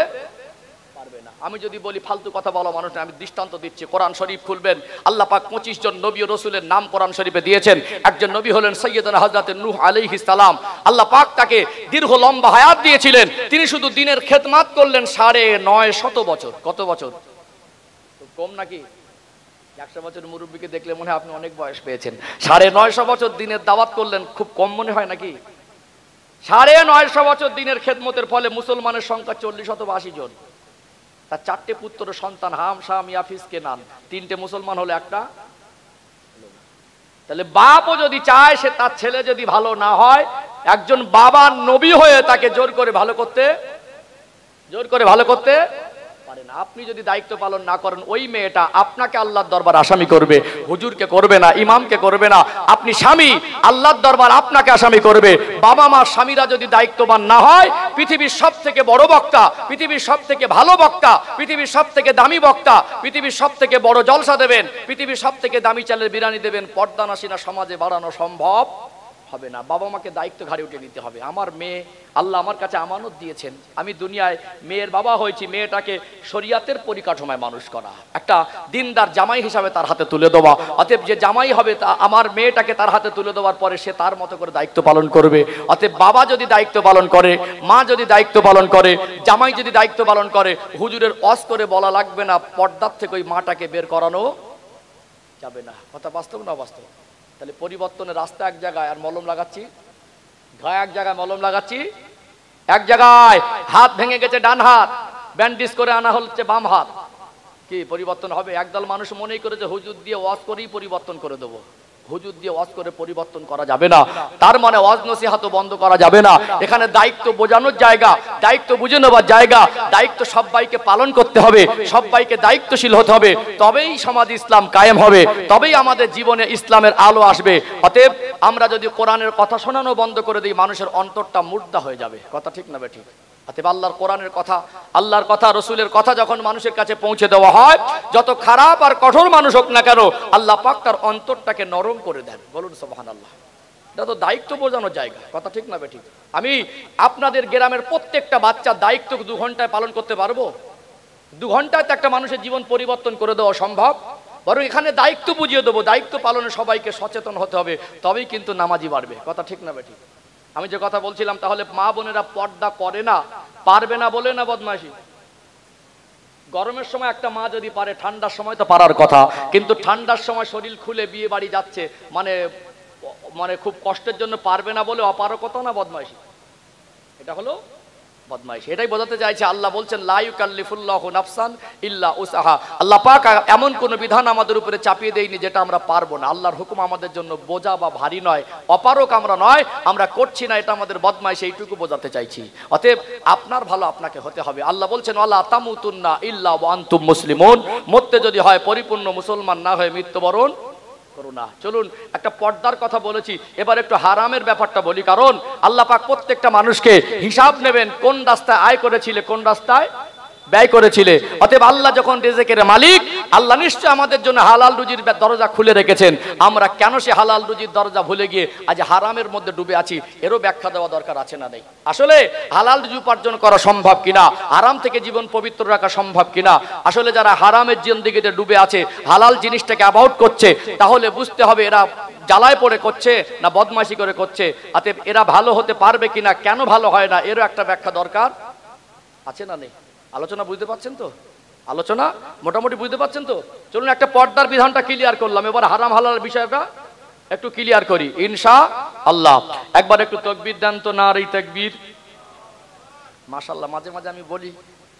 Speaker 1: পারবে না। আমি যদি বলি ফালতু কথা বলা মানুষ, আমি দৃষ্টান্ত দিচ্ছি। কোরআন শরীফ খুলবেন, আল্লাহ পাক 25 জন নবী ও রাসূলের নাম কোরআন শরীফে দিয়েছেন। একজন নবী হলেন সাইয়্যিদুনা হযরত নূহ আলাইহিস সালাম। আল্লাহ পাক তাকে দীর্ঘ লম্বা হায়াত দিয়েছিলেন। তিনি শুধু দ্বীনের খেদমত করলেন 950 বছর। কত বছর? কম নাকি? 100 বছর মুরব্বীকে দেখলে মনে হয় আপনি অনেক বয়স পেয়েছেন। 950 বছর দ্বীনের দাওয়াত করলেন, খুব কম মনে হয় নাকি? 950 বছর দ্বীনের খেদমতের ফলে মুসলমানের সংখ্যা 40 অথবা 80 জন। তার 4টে পুত্র সন্তান হাম শাম ইয়াফিস কেনান, 3টে মুসলমান হলো, একটা। তাহলে বাপও যদি চায় সে তার ছেলে যদি ভালো না হয়, একজন বাবা নবী হয়ে তাকে জোর করে ভালো করতে পারে না। আপনি যদি দায়িত্ব পালন না করেন, ওই মেয়েটা আপনাকে আল্লাহর দরবার আসামি করবে, হুজুরকে করবে না, ইমামকে করবে না। আপনি স্বামী, আল্লাহর দরবার আপনাকে আসামি করবে। বাবা মা স্বামীরা যদি দায়িত্ববান না হয়, পৃথিবীর সব থেকে বড় বক্তা, পৃথিবীর সব থেকে ভালো বক্তা, পৃথিবীর সব থেকে দামি বক্তা, পৃথিবীর সব থেকে বড় জলসা দেবেন, পৃথিবীর সব থেকে দামি চালের বিরিয়ানি দেবেন, পর্দা নাসিনা সমাজে বাড়ানো সম্ভব হবে না। বাবা মাকে দায়িত্ব ঘাড়ে উঠে নিতে হবে। আমার মেয়ে আল্লাহ আমার কাছে আমানত দিয়েছেন, আমি দুনিয়ায় মেয়ের বাবা হয়েছি, মেয়েটাকে শরিয়াতের পরিকাঠামোয় মানুষ করা, একটা দিনদার জামাই হিসাবে তার হাতে তুলে দেওয়া। অতএব যে জামাই হবে তা আমার মেয়েটাকে তার হাতে তুলে দেওয়ার পরে সে তার মতো করে দায়িত্ব পালন করবে। অতএব বাবা যদি দায়িত্ব পালন করে, মা যদি দায়িত্ব পালন করে, জামাই যদি দায়িত্ব পালন করে, হুজুরের ওয়াজ করে বলা লাগবে না, পর্দার থেকে ওই মাটাকে বের করানো যাবে না। কথা বাস্তব না বাস্তব? তাহলে পরিবর্তনের রাস্তা এক জায়গায়, আর মলম লাগাচ্ছি ঘা এক জায়গায়, মলম লাগাচ্ছি এক জায়গায়। হাত ভেঙে গেছে ডান হাত, ব্যান্ডেজ করে আনা হচ্ছে বাম হাত, কি পরিবর্তন হবে? একদল মানুষ মনেই করে যে হুজুর দিয়ে ওয়াজ করেই পরিবর্তন করে দেবো। হুজুর দিয়ে ওয়াজ করে পরিবর্তন করা যাবে না, তার মানে ওয়াজ নসিহত বন্ধ করা যাবে না। এখানে দায়িত্ব বোঝানোর জায়গা, দায়িত্ব বুঝে নেবার জায়গা, দায়িত্ব সবাইকে পালন করতে হবে, সবাইকে দায়িত্বশীল হতে হবে, তবেই সমাজ ইসলাম কায়েম হবে, তবেই আমাদের জীবনে ইসলামের আলো আসবে। অতএব আমরা যদি কোরআনের কথা শোনানো বন্ধ করে দিই, মানুষের অন্তরটা মুর্দা হয়ে যাবে। কথা ঠিক না বেঠিক? অতএব আল্লাহর কোরআনের কথা, আল্লাহর কথা, রসুলের কথা যখন মানুষের কাছে পৌঁছে দেওয়া হয়, যত খারাপ আর কঠোর মানুষ হোক না কেন, আল্লাহ পাক তার অন্তরটাকে নরম করে দেন। বলুন সুবহানাল্লাহ। এটা তো দায়িত্ব বোঝানোর জায়গা। কথা ঠিক না বেঠিক? আমি আপনাদের গ্রামের প্রত্যেকটা বাচ্চার দায়িত্ব 2 ঘন্টায় পালন করতে পারবো? 2 ঘন্টায় তো একটা মানুষের জীবন পরিবর্তন করে দেওয়া সম্ভব। বরং এখানে দায়িত্ব বুঝিয়ে দেবো, দায়িত্ব পালনে সবাইকে সচেতন হতে হবে, তবেই কিন্তু নামাজি বাড়বে। কথা ঠিক না বেঠিক? আমি যে কথা বলছিলাম, তাহলে মা বোনেরা পর্দা করে না, পারবে না বলে না বদমাইশি? গরমের সময় একটা মা যদি পারে, ঠান্ডার সময় তো পারার কথা, কিন্তু ঠান্ডার সময় শরীর খুলে বিয়ে বাড়ি যাচ্ছে, মানে খুব কষ্টের জন্য পারবে না বলে অপারগতা না বদমাইশি? এটা হলো বদমাইশি। এটাই বোঝাতে চাইছে। আল্লাহ বলছেন লা ইউকাল্লিফুল্লাহু নাফসান ইল্লা উসআহা। আল্লাহ পাক এমন কোন বিধান আমাদের উপরে চাপিয়ে দেয়নি যেটা আমরা পারবো না। আল্লাহর হুকুম আমাদের জন্য বোঝা বা ভারী নয়, অপারক আমরা নয়, আমরা করছি না, এটা আমাদের বদমাইশি, এইটুকু বোঝাতে চাইছি। অতএব আপনার ভালো আপনাকে হতে হবে। আল্লাহ বলছেন ওয়ালা তামুতুন্না ইল্লা ওয়া আনতুম মুসলিমুন, মরতে যদি হয় পরিপূর্ণ মুসলমান না হয়ে মৃত্যুবরণ করুণা। চলুন একটা পর্দার কথা বলেছি, এবার একটু হারামের ব্যাপারটা বলি, কারণ আল্লাহ পাক প্রত্যেকটা মানুষকে হিসাব নেবেন, কোন রাস্তায় আয় করেছিলে, কোন রাস্তায় ব্যয় করেছিলে। অতএব আল্লাহ যখন রিজিকের মালিক, আল্লাহ নিশ্চয় আমাদের জন্য হালাল রুজির দরজা খুলে রেখেছেন। আমরা কেন সে হালাল রুজির দরজা ভুলে গিয়ে আজ হারামের মধ্যে ডুবে আছি, এরও ব্যাখ্যা দেওয়া দরকার আছে না নেই? আসলে হালাল রুজি উপার্জন করা সম্ভব কিনা, হারাম থেকে জীবন পবিত্র রাখা সম্ভব কিনা, আসলে যারা হারামের জিন্দেগিতে ডুবে আছে, হালাল জিনিসটাকে অ্যাভয়েড করছে, তাহলে বুঝতে হবে এরা জ্বালায় পড়ে করছে না বদমাইশি করে করছে। অতএব এরা ভালো হতে পারবে কিনা, কেন ভালো হয় না, এরও একটা ব্যাখ্যা দরকার আছে না নেই? আলোচনা বুঝতে পারছেন তো? আলোচনা মোটামুটি বুঝতে পারছেন তো? চলুন একটা পর্দার বিধানটা ক্লিয়ার করলাম, এবার হারাম হালাল বিষয়টা একটু ক্লিয়ার করি ইনশাআল্লাহ। একবার একটু তাকবীর দেন তো, নারে তাকবীর। মাশাআল্লাহ। মাঝে মাঝে আমি বলি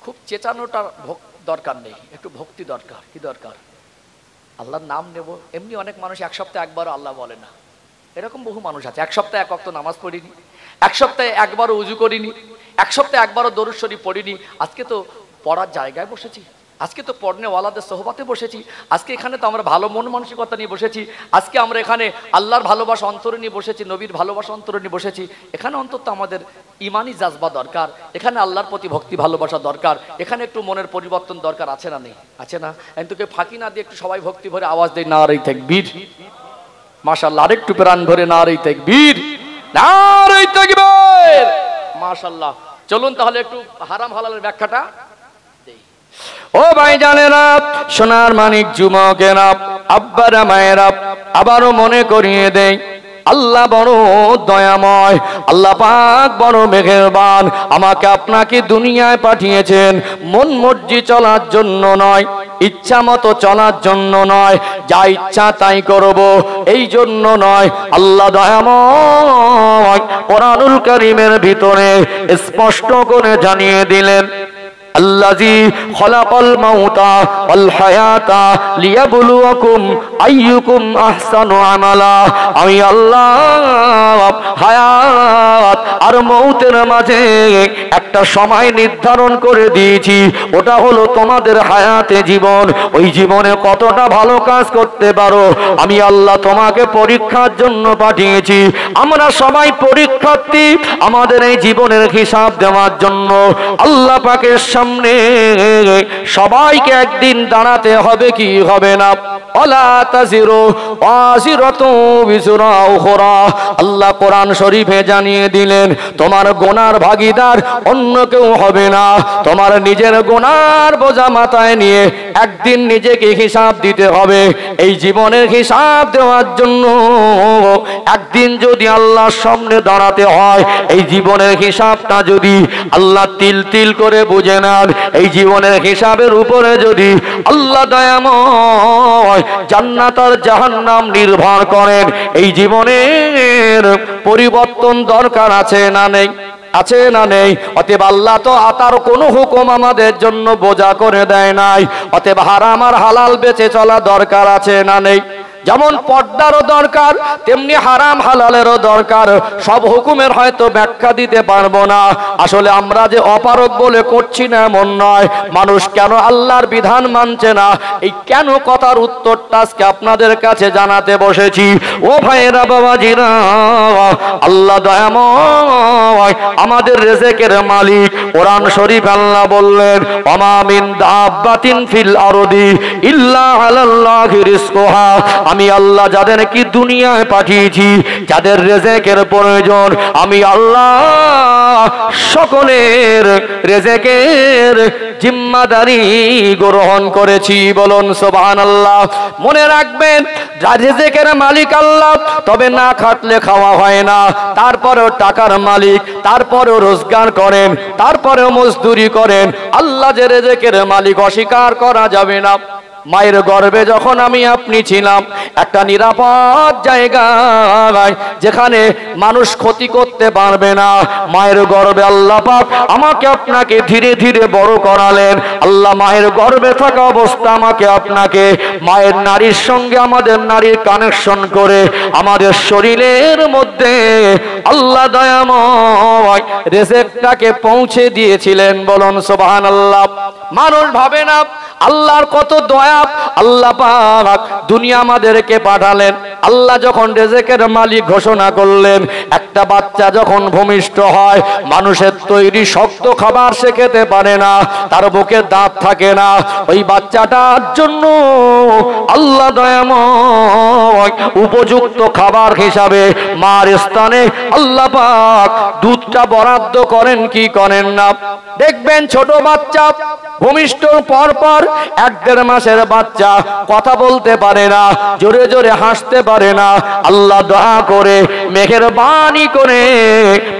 Speaker 1: খুব চেঁচানোটা দরকার নেই, একটু ভক্তি দরকার। কি দরকার? আল্লাহর নাম নেব। এমনি অনেক মানুষ 1 সপ্তাহে একবারও আল্লাহ বলে না, এরকম বহু মানুষ আছে। 1 সপ্তাহে 1 ওয়াক্ত নামাজ পড়িনি, 1 সপ্তাহে একবারও উজু করিনি, 1 সপ্তাহে একবারও দরুদ শরীফ পড়িনি। আজকে তো পড়ার জায়গায় বসেছি, আজকে তো পড়নেওয়ালাদের সোহবাতে বসেছি, আজকে এখানে তো আমরা ভালো মন মানসিকতা নিয়ে বসেছি, আজকে আমরা এখানে আল্লাহর ভালোবাসা অন্তরে নিয়ে বসেছি, নবীর ভালোবাসা অন্তরে নিয়ে বসেছি। এখানে অন্তত আমাদের ইমানি জাজবা দরকার, এখানে আল্লাহর প্রতি ভক্তি ভালোবাসা দরকার, এখানে একটু মনের পরিবর্তন দরকার আছে না নেই? আছে না? এতকে ফাঁকি না দিয়ে একটু সবাই ভক্তি ভরে আওয়াজ দেয় নারে তাকবীর। মাশাআল্লাহ। আরেকটু প্রাণ ভরে নারে তাকবীর, নারে তাকবীর। মাশাআল্লাহ। চলুন তাহলে একটু হারাম হালালের ব্যাখ্যাটা দেই। ও ভাই জানেরা, সোনার মানিক যুবকেরা, আব্বারা মায়েরা, আবারও মনে করিয়ে দেই আল্লাহ বড় দয়াময়, আল্লাহ পাক বড় মেহেরবান। আমাকে আপনাকে দুনিয়ায় পাঠিয়েছেন মন মর্জি চলার জন্য নয়, ইচ্ছা মতো চলার জন্য নয়, যা ইচ্ছা তাই করব এই জন্য নয়। আল্লাহ দয়াময় কোরআনুল কারীমের ভিতরে স্পষ্ট করে জানিয়ে দিলেন
Speaker 2: আল্লাযী খলাকাল মাউতা ওয়াল হায়াতা লিয়াবলুয়াকুম আইয়ুকুম আহসানু আমালা। আমি আল্লাহ হায়াত আর মৌতের মাঝে একটা সময় নির্ধারণ করে দিয়েছি, ওটা হলো তোমাদের হায়াতে জীবন। ওই জীবনে কতটা ভালো কাজ করতে পারো আমি আল্লাহ তোমাকে পরীক্ষার জন্য পাঠিয়েছি। আমরা সবাই পরীক্ষার্থী, আমাদের এই জীবনের হিসাব দেওয়ার জন্য আল্লাহ পাকের সামনে সবাইকে একদিন দাঁড়াতে হবে কি হবে না? ওয়ালা তাজিরু ওয়াজিরাতু বিজরা উখরা। আল্লাহ কোরআন শরীফে জানিয়ে দিলেন তোমার গুনার ভাগীদার অন্য কেউ হবে না। তোমার নিজের গুনার বোঝা মাথায় নিয়ে একদিন নিজেকে হিসাব দিতে হবে। এই জীবনের হিসাব দেওয়ার জন্য একদিন যদি আল্লাহর সামনে দাঁড়াতে হয়, এই জীবনের হিসাবটা যদি আল্লাহ তিল তিল করে বুঝে নেন, এই জীবনের হিসাবের উপরে যদি আল্লাহ দয়াময় জান্নাত আর জাহান্নাম নির্ভর করেন, এই জীবনের পরিবর্তন দরকার আছে না নেই? আছে না নেই? অতএব আল্লাহ তো তার কোনো হুকুম আমাদের জন্য বোঝা করে দেয় নাই। অতএব হারাম আর হালাল বেঁচে চলা দরকার আছে না নেই? যেমন পর্দারও দরকার তেমনি হারাম হালালেরও দরকার। সব হুকুমের হয়তো ব্যাখ্যা দিতে পারবো না। আসলে আমরা যে অপারগ বলে করছি না এমন নয়। মানুষ কেন আল্লাহর বিধান মানছে না, এই কেন কথার উত্তরটা আজকে আপনাদের কাছে জানাতে বসেছি। ও ভাইরা বাবাজিরা, আল্লাহ দয়াময় আমাদের রিজেকের মালিক। কোরআন শরীফ আল্লাহ বললেন ওমা মিন দাব্বাতিন ফিল আরদি ইল্লা আলাল্লাহি রিজকুহা। আমি আল্লাহ যাদেরকে দুনিয়ায় পাঠিয়েছি, যাদের রিজেকের প্রয়োজন, আমি আল্লাহ সকলের রিজেকের জিম্মাদারি গ্রহণ করেছি। বলুন সুবহানাল্লাহ। মনে রাখবেন রিজেকের মালিক আল্লাহ, তবে না খাটলে খাওয়া হয় না। তারপরেও টাকার মালিক, তারপরেও রোজগার করেন, তারপরেও মজদুরি করেন। আল্লাহ যে রিজেকের মালিক অস্বীকার করা যাবে না। মায়ের গর্ভে যখন আমি আপনি ছিলাম, একটা নিরাপদ জায়গায় যেখানে মানুষ ক্ষতি করতে পারবে না, মায়ের গর্ভে আল্লাহ পাক আমাকে আপনাকে ধীরে ধীরে বড় করালেন। আল্লাহ মায়ের গর্ভে থাকা অবস্থা আমাকে আপনাকে মায়ের নারীর সঙ্গে আমাদের নারীর কানেকশন করে আমাদের শরীরের মধ্যে আল্লাহ দয়াময় রিজেকটাকে পৌঁছে দিয়েছিলেন। বলুন সুবহানাল্লাহ। মানুষ ভাবে না আল্লাহর কত দয়া। আল্লাহ পাক দুনিয়া আমাদেরকে পাঠালেন। আল্লাহ যখন রিজেকের মালিক ঘোষণা করলেন, একটা বাচ্চা যখন ভূমিষ্ঠ হয়, মানুষের তৈরি শক্ত খাবার সে খেতে পারে না, তার বুকে দাঁত থাকে না। ওই বাচ্চাটার জন্য আল্লাহ দয়াময় উপযুক্ত খাবার হিসাবে মার স্থানে আল্লাহ পাক দুধটা বরাদ্দ করেন কি করেন না? দেখবেন ছোট বাচ্চা ভূমিষ্ঠর পর পর 1-1.5 মাসের বাচ্চা কথা বলতে পারে না, জোরে জোরে হাসতে পারে না। আল্লাহ দয়া করে মেহেরবানি করে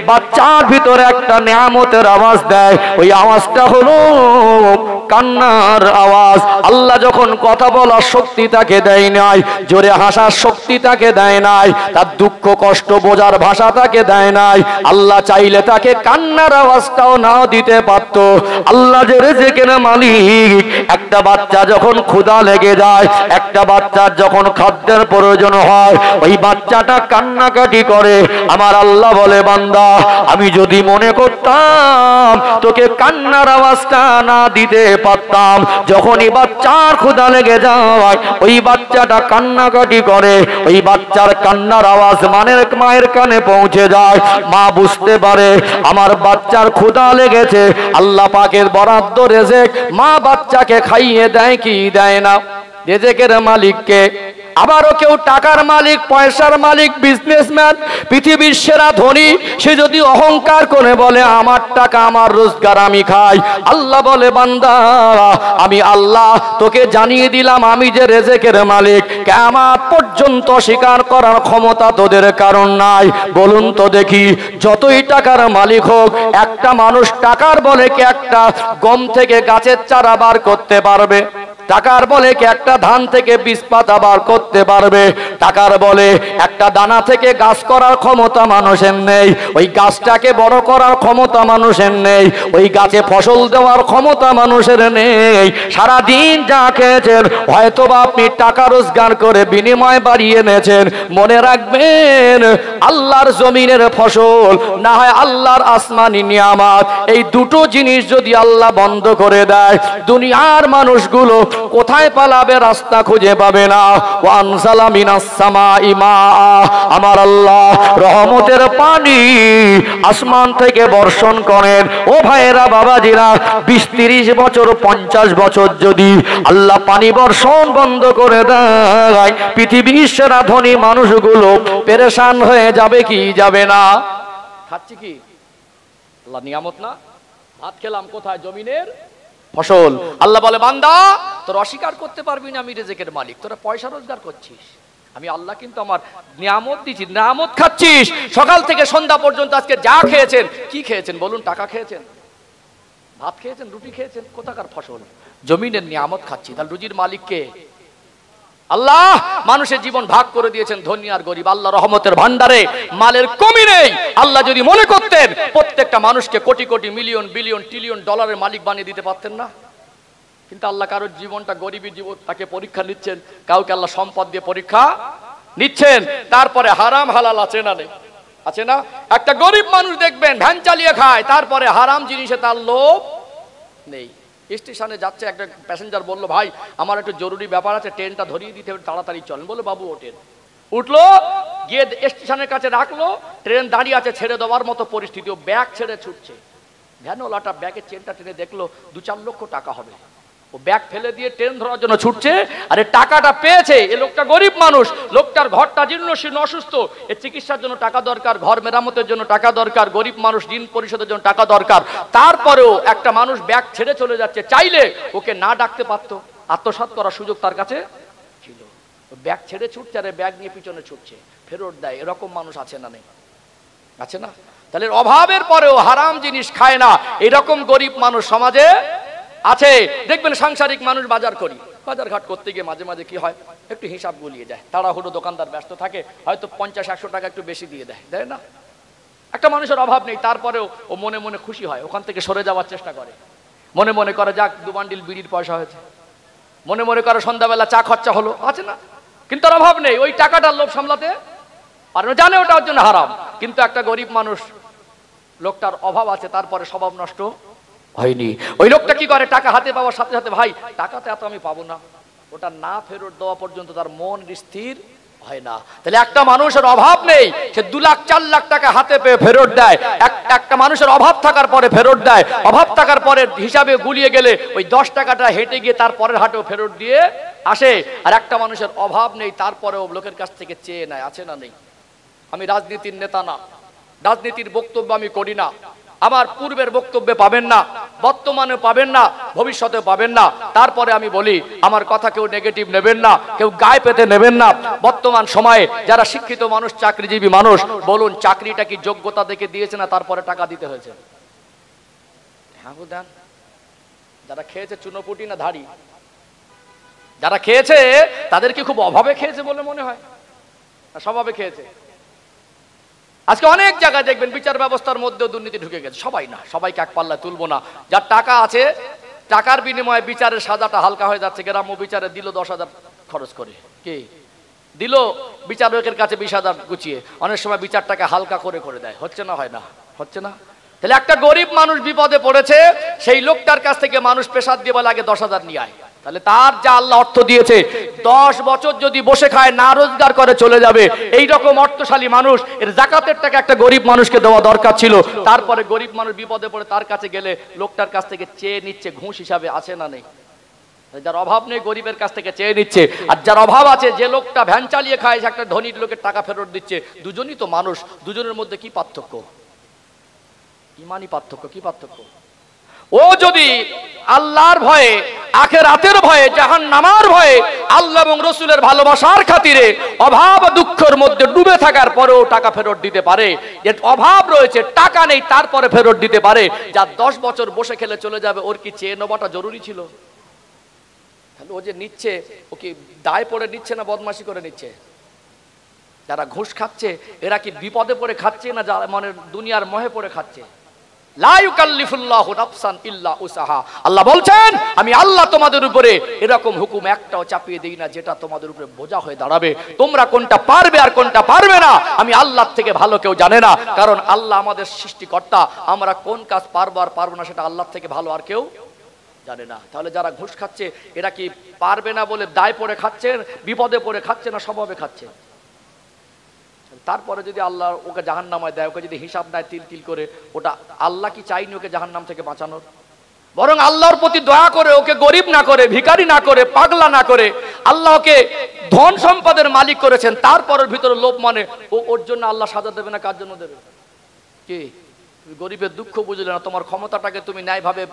Speaker 2: বাচ্চার ভিতরে একটা নিয়ামতের আওয়াজ দেয়। ওই আওয়াজটা হলো কান্নার আওয়াজ। আল্লাহ যখন কথা বলার শক্তি তাকে দেয় নাই, জোরে হাসার শক্তি তাকে দেয় নাই, তার দুঃখ কষ্ট বোঝার ভাষা তাকে দেয় নাই, আল্লাহ চাইলে তাকে কান্নার আওয়াজটাও নাও দিতে পারত। আল্লাহ যে রিজেকের মালিক, একটা বাচ্চা যখন ক্ষুধা লেগে যায়, একটা বাচ্চার যখন খাদ্যের প্রয়োজন হয়, ওই বাচ্চাটা কান্নাকাটি করে। আমার আল্লাহ বলে বান্দা, আমি যদি মনে করতাম তোকে কান্নার আওয়াজটা না দিতে পারতাম, যখনই বাচ্চার ক্ষুধা লেগে যায় ওই বাচ্চাটা কান্নাকাটি করে, ওই বাচ্চার কান্নার আওয়াজ মায়ের কানে পৌঁছে যায়। মা বুঝতে পারে আমার বাচ্চার ক্ষুধা লেগেছে, আল্লাহ পাকের বরাদ্দ রিজেক মা বাচ্চাকে খাইয়ে দেয় কি দেয় না? রিজেকের মালিককে। আবারও কেউ টাকার মালিক, পয়সার মালিক, বিজনেসম্যান, পৃথিবীর সেরা ধনী, সে যদি অহংকার করে বলে আমার টাকা আমার রোজগার আমি খাই, আল্লাহ বলে বান্দা আমি আল্লাহ তোকে জানিয়ে দিলাম আমি যে রিজেকের মালিক, কিয়ামত পর্যন্ত স্বীকার করার ক্ষমতা তোদের কারণ নাই। বলুন তো দেখি, যতই টাকার মালিক হোক, একটা মানুষ টাকার বলে কি একটা গম থেকে গাছের চারা বার করতে পারবে? টাকার বলে কি একটা ধান থেকে বীজ পাতা বার করতে পারবে? টাকার বলে একটা দানা থেকে গাছ করার ক্ষমতা মানুষের নেই, ওই গাছটাকে বড় করার ক্ষমতা মানুষের নেই, ওই গাছে ফসল দেওয়ার ক্ষমতা মানুষের নেই। সারাদিন যা খেয়েছেন হয়তোবা আপনি টাকা রোজগার করে বিনিময় বাড়িয়ে এনেছেন, মনে রাখবেন আল্লাহর জমিনের ফসল না হয় আল্লাহর আসমানি নিয়ামত, এই দুটো জিনিস যদি আল্লাহ বন্ধ করে দেয় দুনিয়ার মানুষগুলো কোথায় পালাবে? রাস্তা খুঁজে পাবে না। ওয়ানজালা মিনাস সামাই মা, আমার আল্লাহ রহমতের পানি আসমান থেকে বর্ষণ করেন। ও ভাইয়েরা বাবাজিরা, 20-30 বছর 50 বছর যদি আল্লাহ পানি বর্ষণ বন্ধ করে দেয় পৃথিবীর সেরা ধনী মানুষগুলো পেরেশান হয়ে যাবে কি যাবে না?
Speaker 1: খাচ্ছি কি? আল্লাহ নিয়ামত না? ভাত খেলাম কোথায়? জমিনের ফসল। আল্লাহ বলে বান্দা তোর অস্বীকার করতে পারবি না, আমি রিজিকের মালিক, তোরা পয়সা রোজগার করছিস, আমি আল্লাহ কিন্তু আমার নিয়ামত দিচ্ছি, নিয়ামত খাচ্ছিস। সকাল থেকে সন্ধ্যা পর্যন্ত আজকে যা খেয়েছেন, কি খেয়েছেন বলুন? টাকা খেয়েছেন, ভাত খেয়েছেন, রুটি খেয়েছেন, কোথাকার ফসল? জমিনের নিয়ামত খাচ্ছি। তাহলে রুজির মালিক কে? আল্লাহ। মানুষের জীবন ভাগ করে দিয়েছেন ধনী আর গরিব। আল্লাহ রহমতের ভান্ডারে মালের কমি নেই। আল্লাহ যদি মনে করতেন প্রত্যেকটা মানুষকে crore crore million billion trillion ডলারের মালিক বানিয়ে দিতে পারতেন না? কিন্তু আল্লাহ কারোর জীবনটা গরিবী জীবন, তাকে পরীক্ষা নিচ্ছেন। কাউকে আল্লাহ সম্পদ দিয়ে পরীক্ষা নিচ্ছেন। তারপরে হারাম হালাল আছে না নেই? আছে না? একটা গরিব মানুষ দেখবেন ভ্যান চালিয়ে খায়, তারপরে হারাম জিনিসে তার লোভ নেই। স্টেশনে যাচ্ছে, একটা প্যাসেঞ্জার বললো ভাই আমার একটু জরুরি ব্যাপার আছে, ট্রেনটা ধরিয়ে দিতে হবে, তাড়াতাড়ি চলেন। বলে বাবু ওঠেন। উঠলো, গিয়ে স্টেশনের কাছে রাখলো, ট্রেন দাঁড়িয়ে আছে, ছেড়ে দেওয়ার মতো পরিস্থিতি, ও ব্যাগ ছেড়ে ছুটছে। ভ্যানওয়ালাটা ব্যাগের চেনটা টেনে দেখলো 2-4 লক্ষ টাকা হবে। ও ব্যাগ ফেলে দিয়ে ট্রেন ধরার জন্য ছুটছে, আরে টাকাটা পেয়েছে। এ লোকটা গরিব মানুষ, লোকটার ঘরটা জীর্ণ শীর্ণ অসুস্থ, এর চিকিৎসার জন্য টাকা দরকার, ঘর মেরামতের জন্য টাকা দরকার, গরিব মানুষ ঋণ পরিশোধের জন্য টাকা দরকার। তারপরেও একটা মানুষ ব্যাগ ছেড়ে চলে যাচ্ছে, চাইলে ওকে না ডাকতে পারতো, আত্মসাৎ করার সুযোগ তার কাছে ছিল। ব্যাগ ছেড়ে ছুটছে, আরে ব্যাগ নিয়ে পিছনে ছুটছে, ফেরত দেয়। এরকম মানুষ আছে না নেই? আছে না? তাহলে অভাবের পরেও হারাম জিনিস খায় না, এরকম গরিব মানুষ সমাজে আছে। দেখবেন সাংসারিক মানুষ বাজার করি, বাজার ঘাট করতে গিয়ে মাঝে মাঝে কি হয়, একটু হিসাব গুলিয়ে যায়, তাড়াহুড়ো, দোকানদার ব্যস্ত থাকে, হয়তো 50-100 টাকা একটু বেশি দিয়ে দেয়, দেয় না? একটা মানুষের অভাব নেই, তারপরেও ও মনে মনে খুশি হয়, ওখান থেকে সরে যাওয়ার চেষ্টা করে, মনে মনে করে যাক 2 বান্ডিল বিড়ির পয়সা হয়েছে, মনে মনে করে সন্ধ্যাবেলা চা খরচা হলো, আছে না? কিন্তু তার অভাব নেই, ওই টাকাটার লোভ সামলাতে পারে না, জানে ওটা ওর জন্য হারাম। কিন্তু একটা গরিব মানুষ, লোকটার অভাব আছে, তারপরে স্বভাব নষ্ট হয়নি। ওই লোকটা কি করে, টাকা হাতে পাওয়ার সাথে সাথে ভাই টাকাতে এত আমি পাবো না, ওটা না ফেরত দেওয়া পর্যন্ত তার মন স্থির হয় না। তাহলে একটা মানুষের অভাব নেই, সে 2 লাখ 4 লাখ টাকা হাতে পেয়ে ফেরত দেয়। একটা মানুষের অভাব থাকার পরে ফেরত দেয়, অভাব থাকার পরে হিসাবে গুলিয়ে গেলে ওই 10 টাকাটা হেঁটে গিয়ে তার পরের হাটেও ফেরত দিয়ে আসে। আর একটা মানুষের অভাব নেই, তারপরেও লোকের কাছ থেকে চেয়ে নেয়, আছে না নেই? আমি রাজনীতির নেতা না, রাজনীতির বক্তব্য আমি করি না, আমার পূর্বের বক্তব্যে পাবেন না, বর্তমানে পাবেন না, ভবিষ্যতে পাবেন না। তারপরে আমি বলি, আমার কথা কেউ নেগেটিভ নেবেন না, কেউ গায়ে পেতে নেবেন না। বর্তমান সময়ে যারা শিক্ষিত মানুষ, চাকরিজীবী মানুষ, বলুন চাকরিটা কি যোগ্যতা দেখে দিয়েছে না তারপরে টাকা দিতে হয়েছে? হ্যাঁ দেন। যারা খেয়েছে চুনোপুটি না ধাড়ি, যারা খেয়েছে তাদের কি খুব অভাবে খেয়েছে বলে মনে হয়? না স্বভাবে খেয়েছে? আজকে অনেক জায়গায় দেখবেন বিচার ব্যবস্থার মধ্যেও দুর্নীতি ঢুকে গেছে। সবাই না, সবাইকে এক পাল্লায় তুলবো না। যার টাকা আছে, টাকার বিনিময়ে বিচারের সাজাটা হালকা হয়ে যাচ্ছে। গ্রাম্য বিচারে দিল 10,000 খরচ করে, কি দিল বিচারকের কাছে 20,000 গুছিয়ে, অনেক সময় বিচারটাকে হালকা করে করে দেয়। হচ্ছে না? হয় না? হচ্ছে না? তাহলে একটা গরিব মানুষ বিপদে পড়েছে, সেই লোকটার কাছ থেকে মানুষ পেশাদ দিয়ে বলে আগে 10,000 নিয়ে আয়। তাহলে তার যা আল্লাহ অর্থ দিয়েছে, 10 বছর যদি বসে খায়, না রোজগার করে চলে যাবে। এই রকম অর্থশালী মানুষ, এর যাকাতের টাকা একটা গরিব মানুষকে দেওয়া দরকার ছিল। তারপরে গরিব মানুষ বিপদে পড়ে তার কাছে গেলে লোকটার কাছ থেকে চেয়ে নিচ্ছে, ঘুষ হিসাবে, আছে না নেই? যার অভাব নেই গরিবের কাছ থেকে চেয়ে নিচ্ছে, আর যার অভাব আছে, যে লোকটা ভ্যান চালিয়ে খায়, সে একটা ধনীর লোকের টাকা ফেরত দিচ্ছে। দুজনই তো মানুষ, দুজনের মধ্যে কি পার্থক্য? ইমানি পার্থক্য। কি পার্থক্য? ও যদি আল্লাহর ভয়ে, আখিরাতের ভয়ে, জাহান্নামের ভয়ে, আল্লাহ এবং রাসূলের ভালোবাসার খাতিরে অভাব দুঃখের মধ্যে ডুবে থাকার পরেও টাকা ফেরত দিতে পারে, যে অভাব রয়েছে, টাকা নেই, তারপরে ফেরত দিতে পারে, যা 10 বছর বসে খেলে চলে যাবে, ওর কি চেয়ে নেওয়াটা জরুরি ছিল? তাহলে ও যে নিচ্ছে, ও কি দায় পড়ে নিচ্ছে না বদমাশি করে নিচ্ছে? যারা ঘুষ খাচ্ছে এরা কি বিপদে পড়ে খাচ্ছে না যারা মানে দুনিয়ার মোহে পড়ে খাচ্ছে? লা ইউকাল্লিফুল্লাহু নাফসান ইল্লা উসাহা। আল্লাহ বলছেন আমি আল্লাহ তোমাদের উপরে এরকম হুকুম একটাও চাপিয়ে দেই না যেটা তোমাদের উপরে বোঝা হয়ে দাঁড়াবে। তোমরা কোনটা পারবে আর কোনটা পারবে না আমি আল্লাহর থেকে ভালো কেউ জানে না, কারণ আল্লাহ আমাদের সৃষ্টিকর্তা। আমরা কোন কাজ পারবো আর পারবো না সেটা আল্লাহর থেকে ভালো আর কেউ জানে না। তাহলে যারা ঘুষ খাচ্ছে এরা কি পারবে না বলে দায় পড়ে খাচ্ছে, বিপদে পড়ে খাচ্ছে না স্বভাবে খাচ্ছে? তারপরে যদি আল্লাহ ওকে জাহান্নামায় দেয়, ওকে যদি হিসাব নেয় তিল তিল করে, ওটা আল্লাহ কি চাইনি ওকে জাহান্নাম থেকে বাঁচানোর? বরং আল্লাহর প্রতি দয়া করে ওকে গরিব না করে, ভিখারি না করে, পাগলা না করে আল্লাহ ওকে ধন সম্পদের মালিক করেছেন। তারপরের ভিতরে লোভ মানে ওর জন্য আল্লাহ সাজা দেবে না? কার জন্য দেবে? কি তুমি গরিবের দুঃখ বুঝলে না, তোমার ক্ষমতাটাকে তুমি ন্যায়ভাবে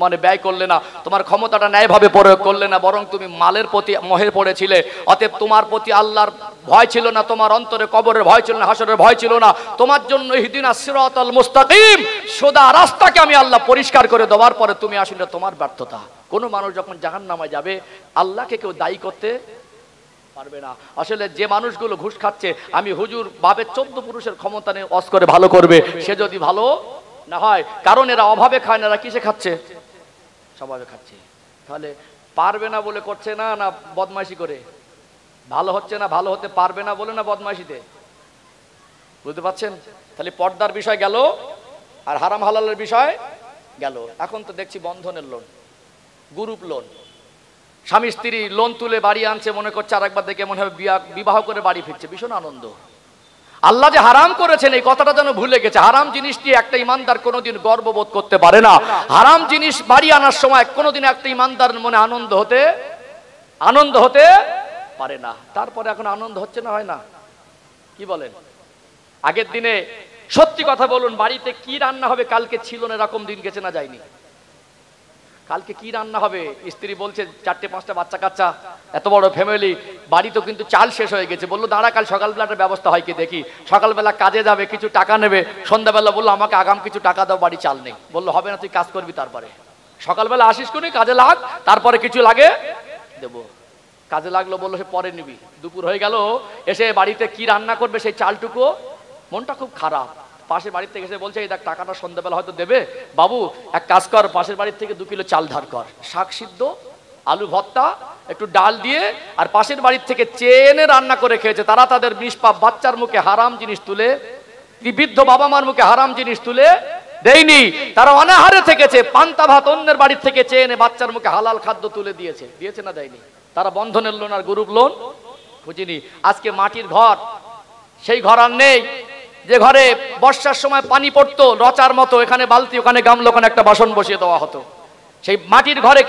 Speaker 1: মানে ব্যয় করলে না, তোমার ক্ষমতাটা ন্যায়ভাবে প্রয়োগ করলে না, বরং তুমি মালের প্রতি মোহে পড়েছিলে। অতএব তোমার প্রতি আল্লাহর ভয় ছিল না, তোমার অন্তরে কবরের ভয় ছিল না, হাসরের ভয় ছিল না। তোমার জন্য ইহদিনাস সিরাতাল মুস্তাকিম, সোজা রাস্তাকে আমি আল্লাহ পরিষ্কার করে দেওয়ার পরে তুমি আসলে তোমার ব্যর্থতা। কোনো মানুষ যখন জাহান্নামে যাবে আল্লাহকে কেউ দায়ী করতে পারবে না। আসলে যে মানুষগুলো ঘুষ খাচ্ছে, আমি হুজুর বাপের 14 পুরুষের ক্ষমতা নিয়ে অস করে ভালো করবে, সে যদি ভালো না হয়, কারণ এরা অভাবে খায় না, এরা কিসে খাচ্ছে? স্বভাবে খাচ্ছে। তাহলে পারবে না বলে করছে না, না বদমাইশি করে? ভালো হচ্ছে না, ভালো হতে পারবে না বলে না বদমাইশিতে? বুঝতে পারছেন? তাহলে পর্দার বিষয় গেল আর হারাম হালালের বিষয় গেল। এখন তো দেখছি বন্ধনের লোন, গ্রুপ লোন, স্বামী স্ত্রী লোন তুলে বাড়ি আনছে, মনে করছে আর একবার দেখে মনে হবে বিবাহ করে বাড়ি ফিরছে, ভীষণ আনন্দ। আল্লাহ যে হারাম করেছেন এই কথাটা যেন ভুলে গেছে। হারাম জিনিস নিয়ে একটা ইমানদার কোনোদিন গর্ববোধ করতে পারে না। হারাম জিনিস বাড়ি আনার সময় কোনোদিন একটা ইমানদার মনে আনন্দ হতে পারে না। তারপরে এখন আনন্দ হচ্ছে না, হয় না? কি বলেন? আগের দিনে সত্যি কথা বলুন, বাড়িতে কি রান্না হবে কালকে ছিল না, এরকম দিন গেছে না যায়নি? কালকে কি রান্না হবে? স্ত্রী বলছে 4-5টা বাচ্চা কাচ্চা, এত বড় ফ্যামিলি, বাড়ি তো কিন্তু চাল শেষ হয়ে গেছে। বললো দাঁড়া কাল সকালবেলা একটা ব্যবস্থা হয় কি দেখি। সকালবেলা কাজে যাবে, কিছু টাকা নেবে, সন্ধ্যাবেলা বললো আমাকে আগাম কিছু টাকা দাও, বাড়ি চাল নেই। বললো হবে না, তুই কাজ করবি, তারপরে সকালবেলা আসিস কোনি, কাজে লাগ, তারপরে কিছু লাগে দেবো। কাজে লাগলো, বললো সে পরে নিবি। দুপুর হয়ে গেল, এসে বাড়িতে কি রান্না করবে সেই চালটুকু, মনটা খুব খারাপ। পাশের বাড়ির থেকে এসে বলছে এই দেখ টাকাটা সন্ধ্যাবেলা হয়তো দেবে, বাবু এক কাজ কর, পাশের বাড়ির থেকে 2 কিলো চাল ধার কর, শাক সিদ্ধ, আলু ভর্তা, একটু ডাল দিয়ে, আর পাশের বাড়ির থেকে চেনে রান্না করে খেয়েছে তারা। তাদের নিষ্পাপ বাচ্চার মুখে হারাম জিনিস তুলে, বৃদ্ধ বাবা মার মুখে হারাম জিনিস তুলে দেয়নি। তারা অনাহারে থেকেছে, পান্তা ভাত অন্যের বাড়ির থেকে চেয়ে এনে বাচ্চার মুখে হালাল খাদ্য তুলে দিয়েছে না দেয়নি? তারা বন্ধনের লোন আর গ্রুপ লোন খুঁজিনি। আজকে মাটির ঘর, সেই ঘর আর নেই যে ঘরে বর্ষার সময় পানি পড়তো রচার মতো, এখানে বালতি, ওখানে গামলা, ওখানে একটা বাসন বসিয়ে দেওয়া হতো। সেই মাটির ঘরে